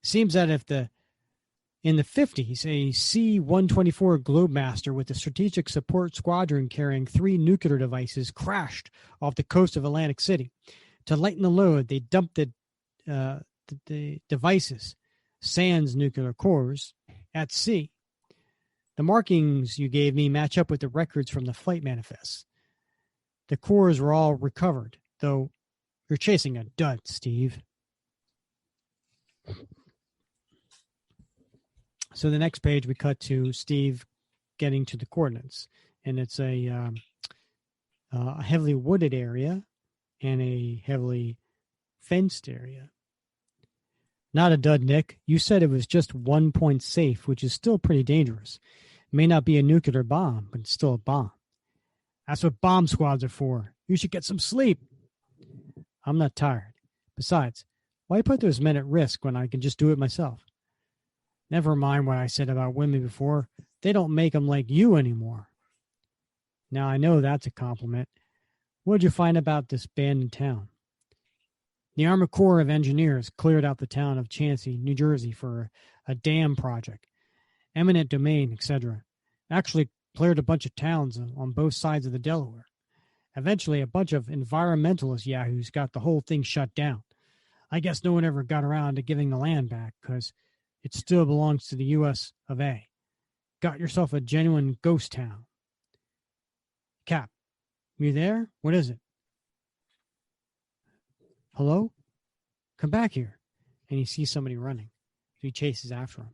Seems that in the 50s, a C-124 Globemaster with a strategic support squadron carrying 3 nuclear devices crashed off the coast of Atlantic City. To lighten the load, they dumped the devices, sans nuclear cores, at sea. The markings you gave me match up with the records from the flight manifests. The cores were all recovered, though you're chasing a dud, Steve. So the next page, we cut to Steve getting to the coordinates, and it's a heavily wooded area and a heavily fenced area. Not a dud, Nick. You said it was just 1 point safe, which is still pretty dangerous. It may not be a nuclear bomb, but it's still a bomb. That's what bomb squads are for. You should get some sleep. I'm not tired. Besides, why put those men at risk when I can just do it myself? Never mind what I said about women before. They don't make them like you anymore. Now, I know that's a compliment. What did you find about this abandoned town? The Army Corps of Engineers cleared out the town of Chauncey, New Jersey for a dam project, eminent domain, etc. Actually cleared a bunch of towns on both sides of the Delaware. Eventually, a bunch of environmentalist yahoos got the whole thing shut down. I guess no one ever got around to giving the land back because it still belongs to the U.S. of A. got yourself a genuine ghost town. Cap, you there? What is it? Hello? Come back here. And he sees somebody running. So he chases after him.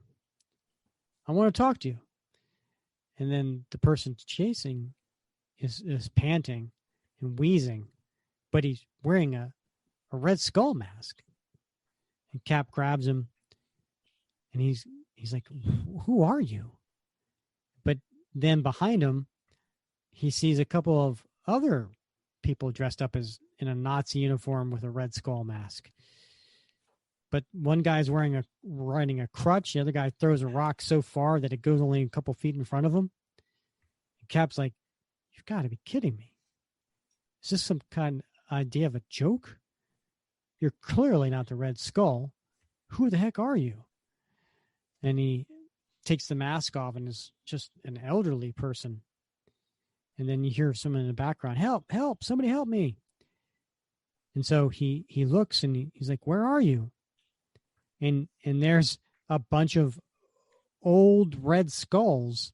I want to talk to you. And then the person chasing is panting and wheezing, but he's wearing a Red Skull mask. And Cap grabs him, and he's like, "Who are you?" But then behind him, he sees a couple of other people dressed up as in a Nazi uniform with a Red Skull mask. But one guy's riding a crutch. The other guy throws a rock so far that it goes only a couple feet in front of him. And Cap's like, "You've got to be kidding me. Is this some kind of idea of a joke? You're clearly not the Red Skull. Who the heck are you?" And he takes the mask off and is just an elderly person. And then you hear someone in the background, "Help, help, somebody help me." And so he looks and he's like, "Where are you?" And there's a bunch of old Red Skulls,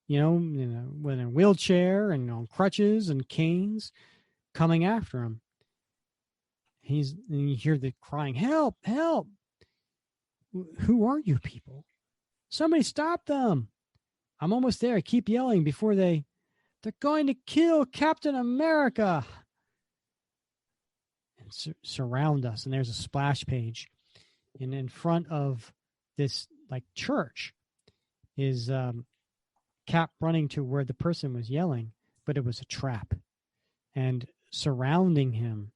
with a wheelchair and on crutches and canes coming after him. And you hear the crying, "Help, help. Who are you people? Somebody stop them. I'm almost there. Keep yelling before they're going to kill Captain America." And surround us. And there's a splash page. And in front of this church is Cap running to where the person was yelling, but it was a trap. And surrounding him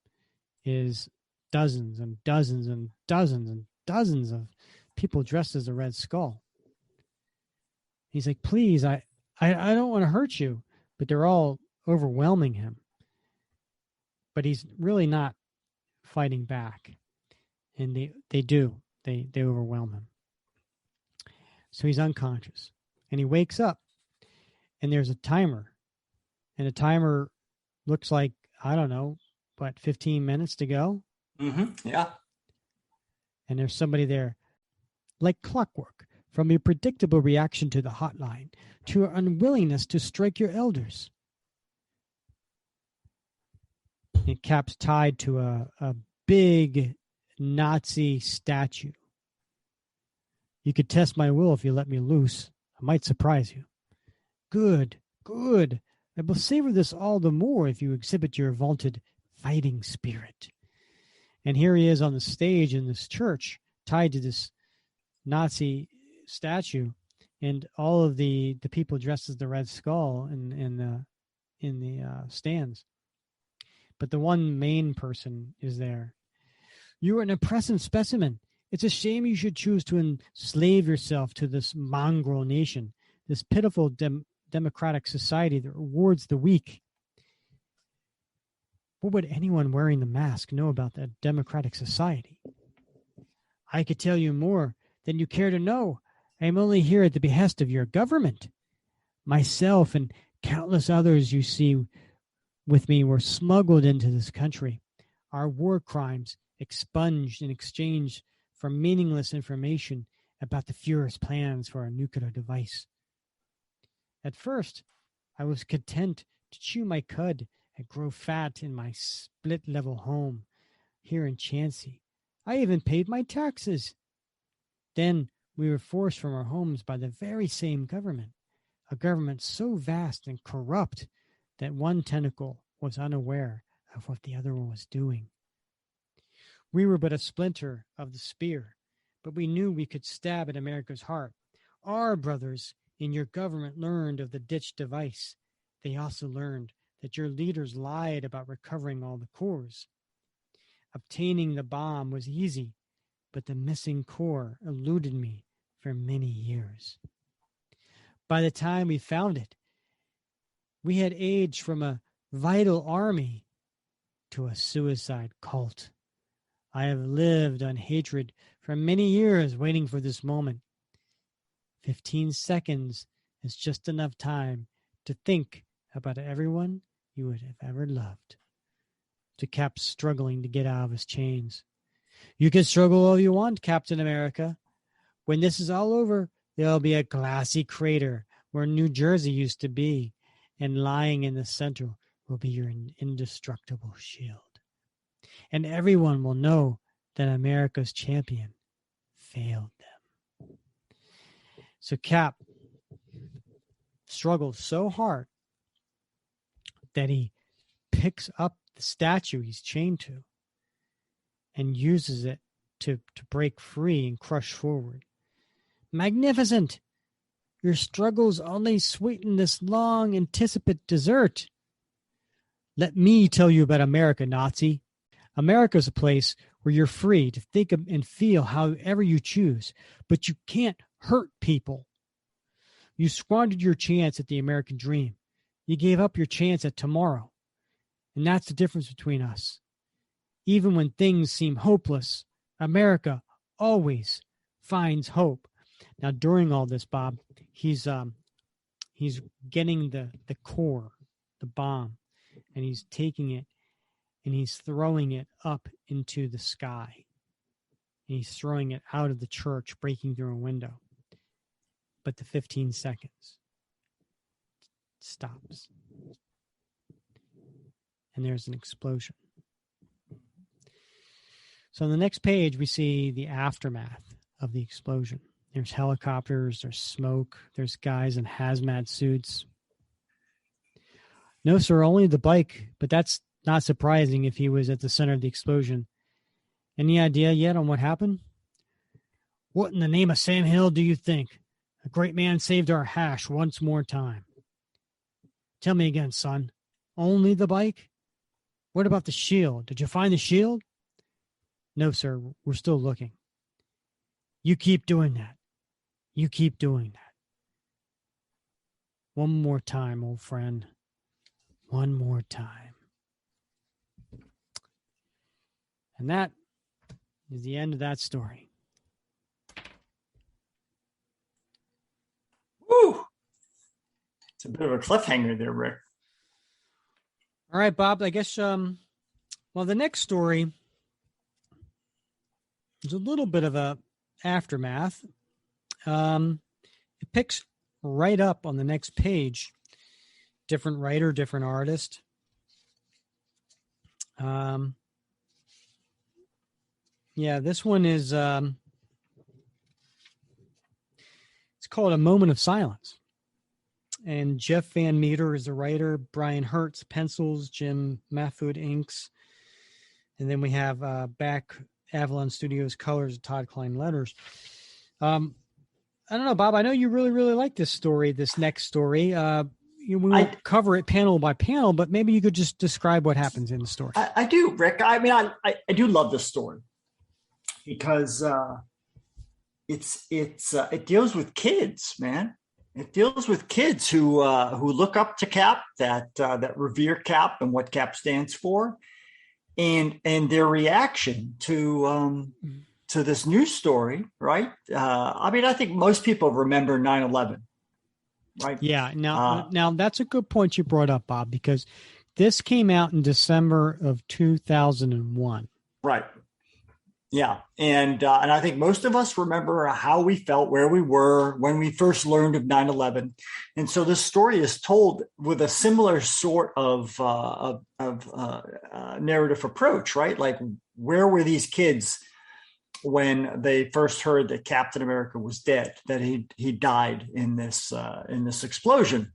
is dozens and dozens and dozens and dozens of people dressed as a Red Skull. He's like, "Please, I don't want to hurt you," but they're all overwhelming him. But he's really not fighting back. And they do. They overwhelm him. So he's unconscious. And he wakes up. And there's a timer. And the timer looks like, 15 minutes to go? Mm-hmm. Yeah. And there's somebody there. Like clockwork, from your predictable reaction to the hotline, to your unwillingness to strike your elders. And Cap's tied to a big Nazi statue. "You could test my will if you let me loose. I might surprise you." Good. I will savor this all the more if you exhibit your vaunted fighting spirit. And here he is on the stage in this church, tied to this Nazi statue, and all of the people dressed as the Red Skull in the stands. But the one main person is there. "You are an impressive specimen. It's a shame you should choose to enslave yourself to this mongrel nation, this pitiful democratic society that rewards the weak." What would anyone wearing the mask know about that democratic society? "I could tell you more than you care to know. I am only here at the behest of your government. Myself and countless others you see with me were smuggled into this country. Our war crimes expunged in exchange for meaningless information about the Fuhrer's plans for a nuclear device. At first, I was content to chew my cud and grow fat in my split-level home here in Chansey. I even paid my taxes. Then we were forced from our homes by the very same government, a government so vast and corrupt that one tentacle was unaware of what the other one was doing. We were but a splinter of the spear, but we knew we could stab at America's heart. Our brothers in your government learned of the ditch device. They also learned that your leaders lied about recovering all the cores. Obtaining the bomb was easy, but the missing core eluded me for many years. By the time we found it, we had aged from a vital army to a suicide cult. I have lived on hatred for many years waiting for this moment. 15 seconds is just enough time to think about everyone you would have ever loved. To Cap struggling to get out of his chains. You can struggle all you want, Captain America. When this is all over, There'll be a glassy crater where New Jersey used to be, and lying in the center will be your indestructible shield. And everyone will know that America's champion failed them. So Cap struggled so hard that he picks up the statue he's chained to and uses it to break free and crush forward. Magnificent! Your struggles only sweeten this long anticipated dessert. Let me tell you about America, Nazi. America's a place where you're free to think and feel however you choose, but you can't hurt people. You squandered your chance at the American dream. You gave up your chance at tomorrow. And that's the difference between us. Even when things seem hopeless, America always finds hope. Now, during all this, Bob, he's getting the core, the bomb, and he's taking it and he's throwing it up into the sky. And he's throwing it out of the church, breaking through a window. But the 15 seconds stops. And there's an explosion. So on the next page, we see the aftermath of the explosion. There's helicopters, there's smoke, there's guys in hazmat suits. No, sir, only the bike, but that's not surprising if he was at the center of the explosion. Any idea yet on what happened? What in the name of Sam Hill do you think? A great man saved our hash once more time. Tell me again, son. Only the bike? What about the shield? Did you find the shield? No, sir. We're still looking. You keep doing that. You keep doing that. One more time, old friend. One more time. And that is the end of that story. Woo! It's a bit of a cliffhanger there, Rick. All right, Bob, I guess, the next story is a little bit of a aftermath. It picks right up on the next page. Different writer, different artist. This one is, it's called A Moment of Silence. And Jeff Van Meter is the writer, Brian Hertz pencils, Jim Mahfood inks. And then we have back Avalon Studios colors, Todd Klein letters. I don't know, Bob, I know you really, really like this story, this next story. We won't cover it panel by panel, but maybe you could just describe what happens in the story. I do, Rick. I mean, I do love this story because it deals with kids, man. It deals with kids who look up to Cap, that revere Cap and what Cap stands for, and their reaction to this news story, right? I mean, I think most people remember 9/11, right? Yeah. Now that's a good point you brought up, Bob, because this came out in December of 2001. Right. Yeah. And I think most of us remember how we felt, where we were when we first learned of 9/11. And so this story is told with a similar sort of narrative approach, right? Like, where were these kids when they first heard that Captain America was dead, that he died in this explosion?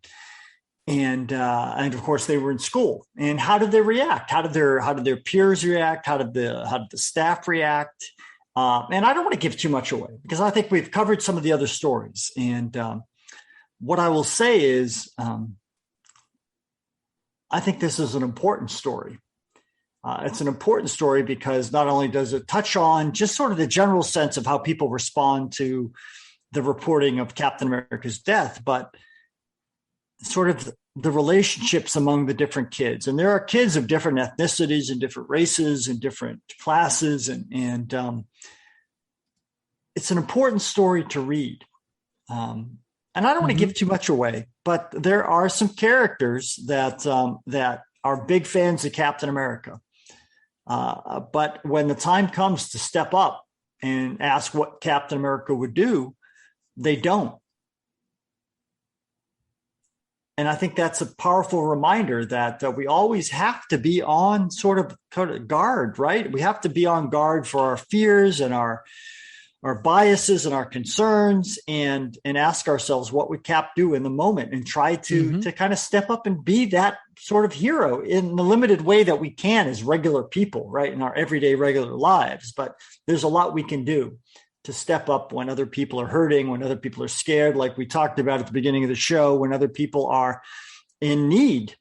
And of course they were in school. And how did they react? How did their peers react? How did the staff react? And I don't want to give too much away because I think we've covered some of the other stories. And what I will say is, I think this is an important story. It's an important story because not only does it touch on just sort of the general sense of how people respond to the reporting of Captain America's death, but sort of the relationships among the different kids. And there are kids of different ethnicities and different races and different classes. And it's an important story to read. And I don't want to give too much away, but there are some characters that are big fans of Captain America. But when the time comes to step up and ask what Captain America would do, they don't. And I think that's a powerful reminder that we always have to be on sort of guard, right? We have to be on guard for our fears and our biases and our concerns, and ask ourselves, what would Cap do in the moment, and try to kind of step up and be that sort of hero in the limited way that we can as regular people, right? In our everyday regular lives. But there's a lot we can do to step up when other people are hurting, when other people are scared, like we talked about at the beginning of the show, when other people are in need.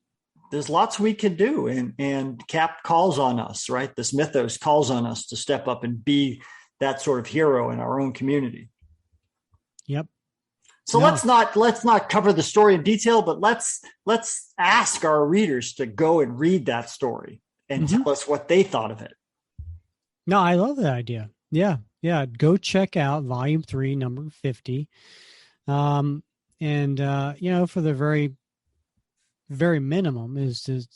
There's lots we can do. And Cap calls on us, right? This mythos calls on us to step up and be that sort of hero in our own community. Yep. So let's not cover the story in detail, but let's ask our readers to go and read that story and tell us what they thought of it. No, I love that idea. Yeah. Yeah. Go check out Volume 3, number 50. For the very, very minimum is to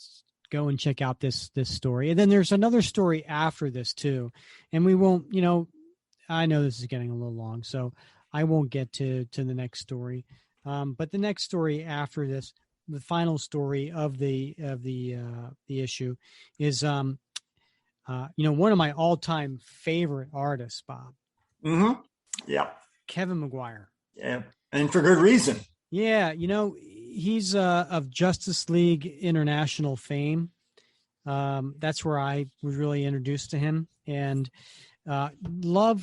go and check out this story. And then there's another story after this too. And we won't, I know this is getting a little long, so I won't get to the next story. But the next story after this, the final story of the issue is, one of my all-time favorite artists, Bob. Mm-hmm. Yeah. Kevin Maguire. Yeah. And for good reason. Yeah. He's of Justice League International fame. That's where I was really introduced to him. And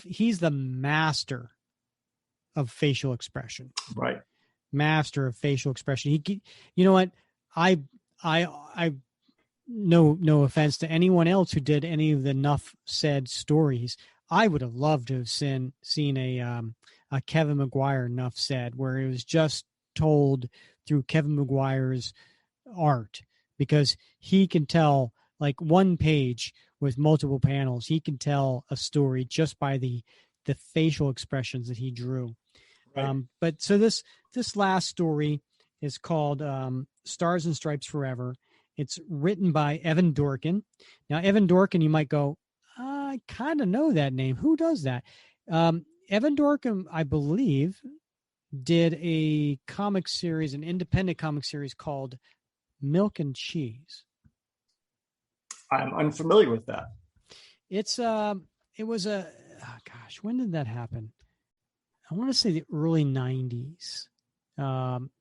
he's the master of facial expression. Right. Master of facial expression. You know what? I no offense to anyone else who did any of the Nuff Said stories. I would have loved to have seen a Kevin Maguire Nuff Said, where it was just told through Kevin Maguire's art, because he can tell, like, one page with multiple panels. He can tell a story just by the facial expressions that he drew. Right. But so this last story is called Stars and Stripes Forever. It's written by Evan Dorkin. Now, Evan Dorkin, you might go, I kind of know that name. Who does that? Evan Dorkin, I believe, did a comic series, an independent comic series called Milk and Cheese. I'm unfamiliar with that. When did that happen? I want to say the early 90s.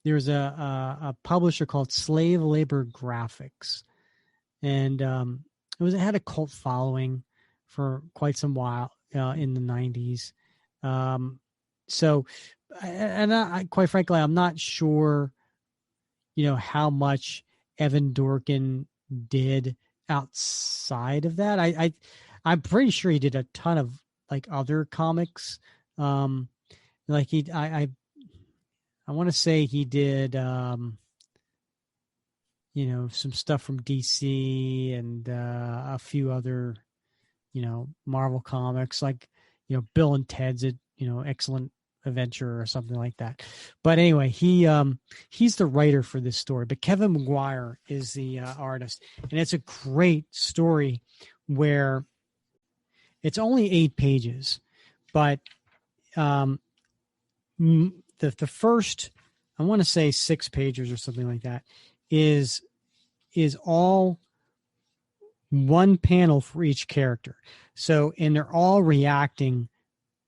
There's a publisher called Slave Labor Graphics, and it had a cult following for quite some while in the 90s. I quite frankly, I'm not sure, how much Evan Dorkin did outside of that. I'm pretty sure he did a ton of other comics. I want to say he did, some stuff from DC and a few other, Marvel comics, Bill and Ted's, Excellent Adventure or something like that. But anyway, he's the writer for this story. But Kevin Maguire is the artist, and it's a great story where it's only 8 pages, but the first, I want to say 6 pages or something like that, is all one panel for each character. So, and they're all reacting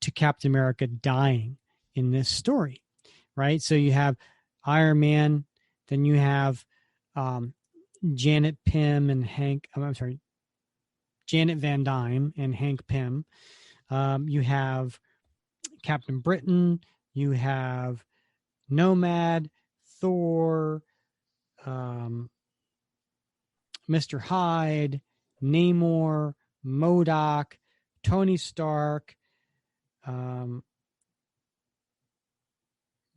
to Captain America dying in this story, right? So you have Iron Man, then you have Janet Van Dyne and Hank Pym. You have Captain Britain, you have Nomad, Thor, Mr. Hyde, Namor, MODOK, Tony Stark,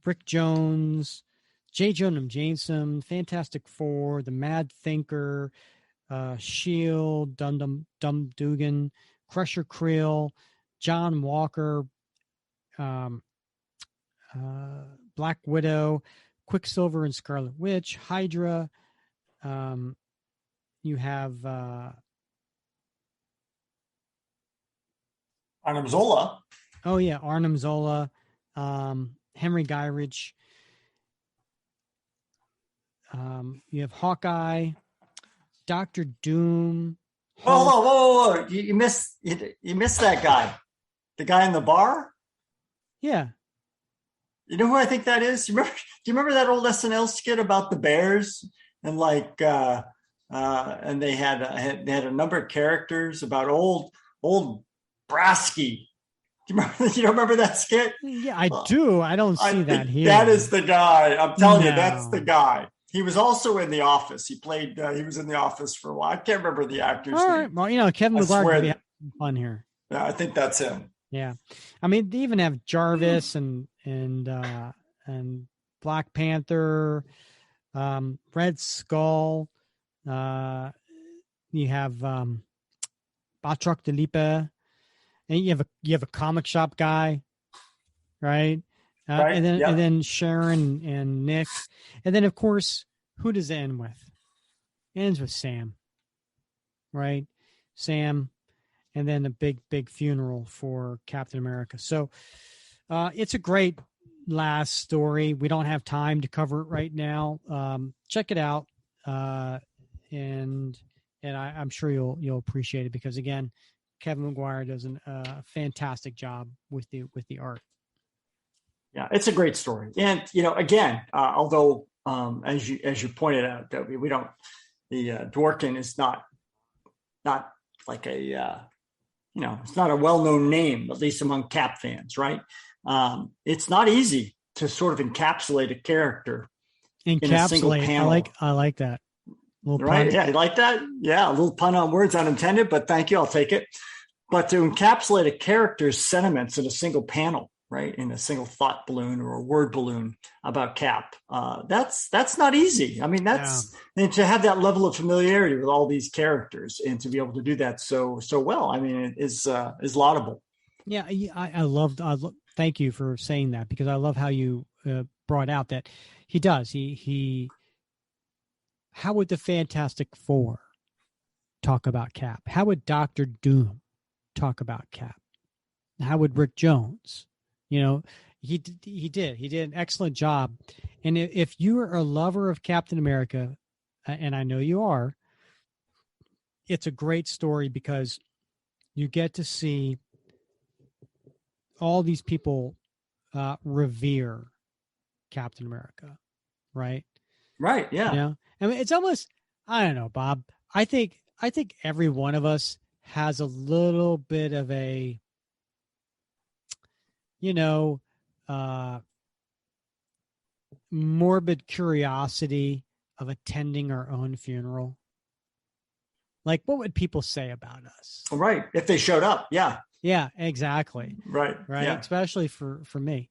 Rick Jones, J. Jonah Jameson, Fantastic Four, the Mad Thinker, Shield, Dum Dugan, Crusher Creel, John Walker, Black Widow, Quicksilver and Scarlet Witch, Hydra. You have Arnim Zola. Oh yeah, Arnim Zola. Henry Gyrich. You have Hawkeye, Dr. Doom. Whoa. You missed that guy. The guy in the bar? Yeah. You know who I think that is? Do you remember that old SNL skit about the Bears? And and they had a number of characters about old Brasky. Do you don't remember that skit? Yeah, I do. I don't see that here. That is the guy. I'm telling you, that's the guy. He was also in The Office. He was in The Office for a while. I can't remember the actor's name. Well, Kevin McGuire could be having fun here. Yeah, I think that's him. Yeah. I mean, they even have Jarvis and Black Panther, Red Skull. You have Batroc de Lippe, and you have a comic shop guy, right? Right. And then Sharon and Nick, and then of course, who does it end with? It ends with Sam, right? Sam, and then a big funeral for Captain America. So it's a great last story. We don't have time to cover it right now. Check it out, and I'm sure you'll appreciate it because again, Kevin McGuire does a fantastic job with the art. Yeah, it's a great story, and again, although as you pointed out, that we don't, the Dworkin is not like a it's not a well-known name, at least among Cap fans, right? It's not easy to sort of encapsulate a character in a single panel. I like that. Right? Yeah, you like that? Yeah, a little pun on words, unintended, but thank you, I'll take it. But to encapsulate a character's sentiments in a single panel, right, in a single thought balloon or a word balloon about Cap, that's not easy. I mean, and to have that level of familiarity with all these characters and to be able to do that so well, I mean, it is laudable. Yeah, I love. Thank you for saying that because I love how you brought out that he does. He. How would the Fantastic Four talk about Cap? How would Dr. Doom talk about Cap? How would Rick Jones? He did an excellent job. And if you are a lover of Captain America, and I know you are, it's a great story because you get to see all these people revere Captain America, right? Right. Yeah. I mean, it's almost, I don't know, Bob. I think every one of us has a little bit of a, morbid curiosity of attending our own funeral. Like, what would people say about us? Right. If they showed up. Yeah. Yeah, exactly. Right. Yeah. Especially for me.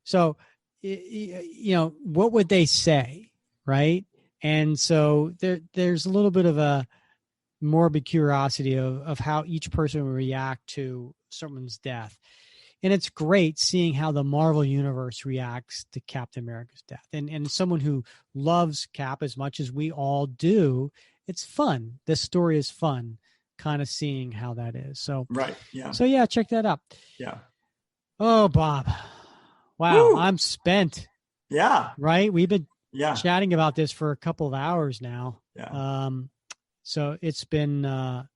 So, what would they say? Right. And so there's a little bit of a morbid curiosity of how each person will react to someone's death. And it's great seeing how the Marvel Universe reacts to Captain America's death. And someone who loves Cap as much as we all do, it's fun. This story is fun, kind of seeing how that is. So, right. Yeah. So, yeah, check that out. Yeah. Oh, Bob. Wow. Woo! I'm spent. Yeah. Right. We've been chatting about this for a couple of hours now. Yeah. So it's been a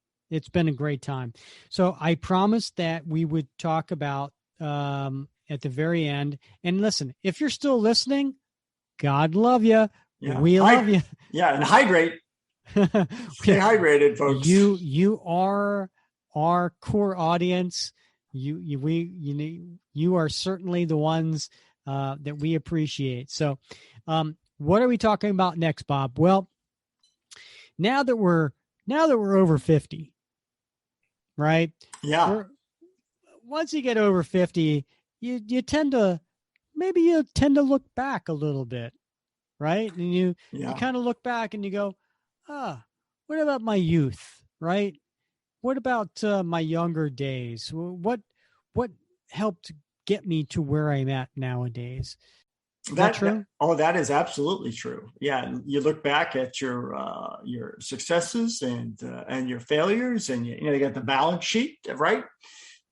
great time. So I promised that we would talk about at the very end. And listen, if you're still listening, God love you. Yeah. We love you. Yeah, and hydrate. Stay hydrated, folks. You are our core audience. You are certainly the ones that we appreciate. So, what are we talking about next, Bob? Well, now that we're over 50, right? Yeah. Once you get over 50, you tend to look back a little bit, right? And you kind of look back and you go, what about my youth, right? What about my younger days? What helped get me to where I'm at nowadays? Is that true? That is absolutely true. Yeah, you look back at your successes and your failures, and you got the balance sheet, right?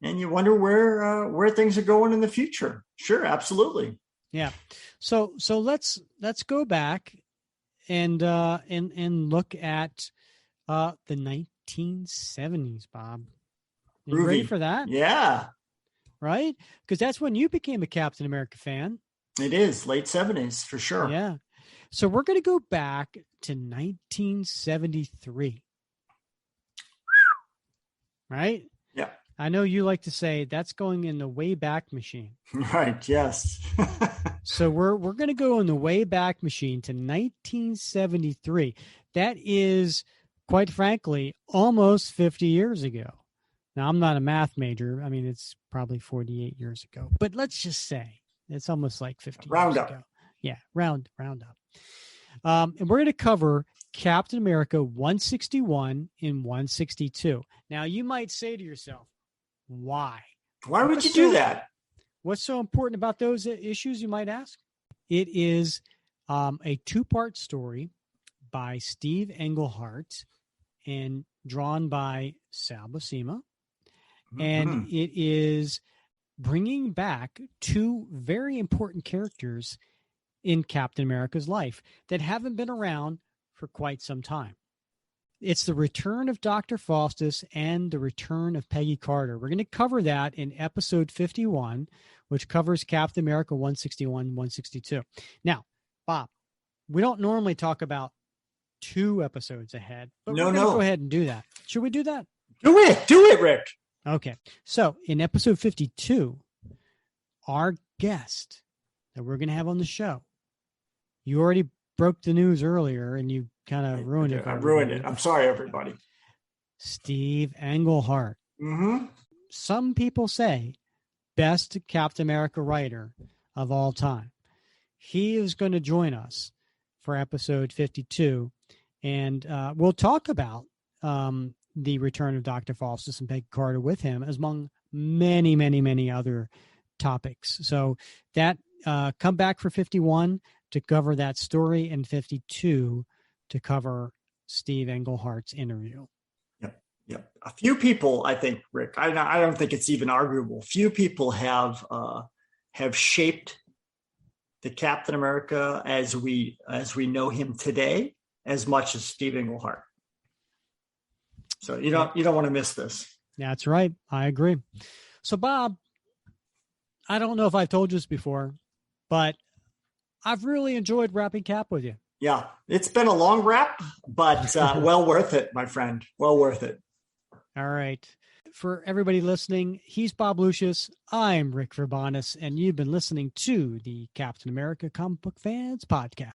And you wonder where things are going in the future. Sure, absolutely. Yeah. So let's go back and look at the 1970s, Bob. You ready for that? Yeah. Right? Because that's when you became a Captain America fan. It is late 70s for sure. Yeah. So we're going to go back to 1973. Right? Yeah. I know you like to say that's going in the way back machine. Right. Yes. So we're going to go in the way back machine to 1973. That is, quite frankly, almost 50 years ago. Now, I'm not a math major. I mean, it's probably 48 years ago. But let's just say it's almost like 50 round years up. ago. Yeah, round up. And we're going to cover Captain America 161 and 162. Now, you might say to yourself, why? Why would you do that? What's so important about those issues, you might ask? It is a two-part story by Steve Englehart and drawn by Sal Buscema. Mm-hmm. And it is bringing back two very important characters in Captain America's life that haven't been around for quite some time. It's the return of Dr. Faustus and the return of Peggy Carter. We're going to cover that in episode 51, which covers Captain America 161 and 162. Now, Bob, we don't normally talk about 2 episodes ahead, but we're going to go ahead and do that. Should we do that? Do it, Rick. Okay. So in episode 52, our guest that we're going to have on the show, you already broke the news earlier and you kind of ruined it. I ruined it. I'm sorry, everybody. Steve Englehart. Mm-hmm. Some people say best Captain America writer of all time. He is going to join us for episode 52, and we'll talk about the return of Dr. Faustus and Peggy Carter with him, as among many, many, many other topics. So that come back for 51 to cover that story, and 52 to cover Steve Englehart's interview. Yep. A few people, I think, Rick, I don't think it's even arguable. Few people have shaped the Captain America as we know him today as much as Steve Englehart. So you don't want to miss this. That's right. I agree. So Bob, I don't know if I've told you this before, but I've really enjoyed wrapping Cap with you. Yeah, it's been a long wrap, but well worth it, my friend. Well worth it. All right. For everybody listening, he's Bob Lucius. I'm Rick Verbanis, and you've been listening to the Captain America Comic Book Fans Podcast.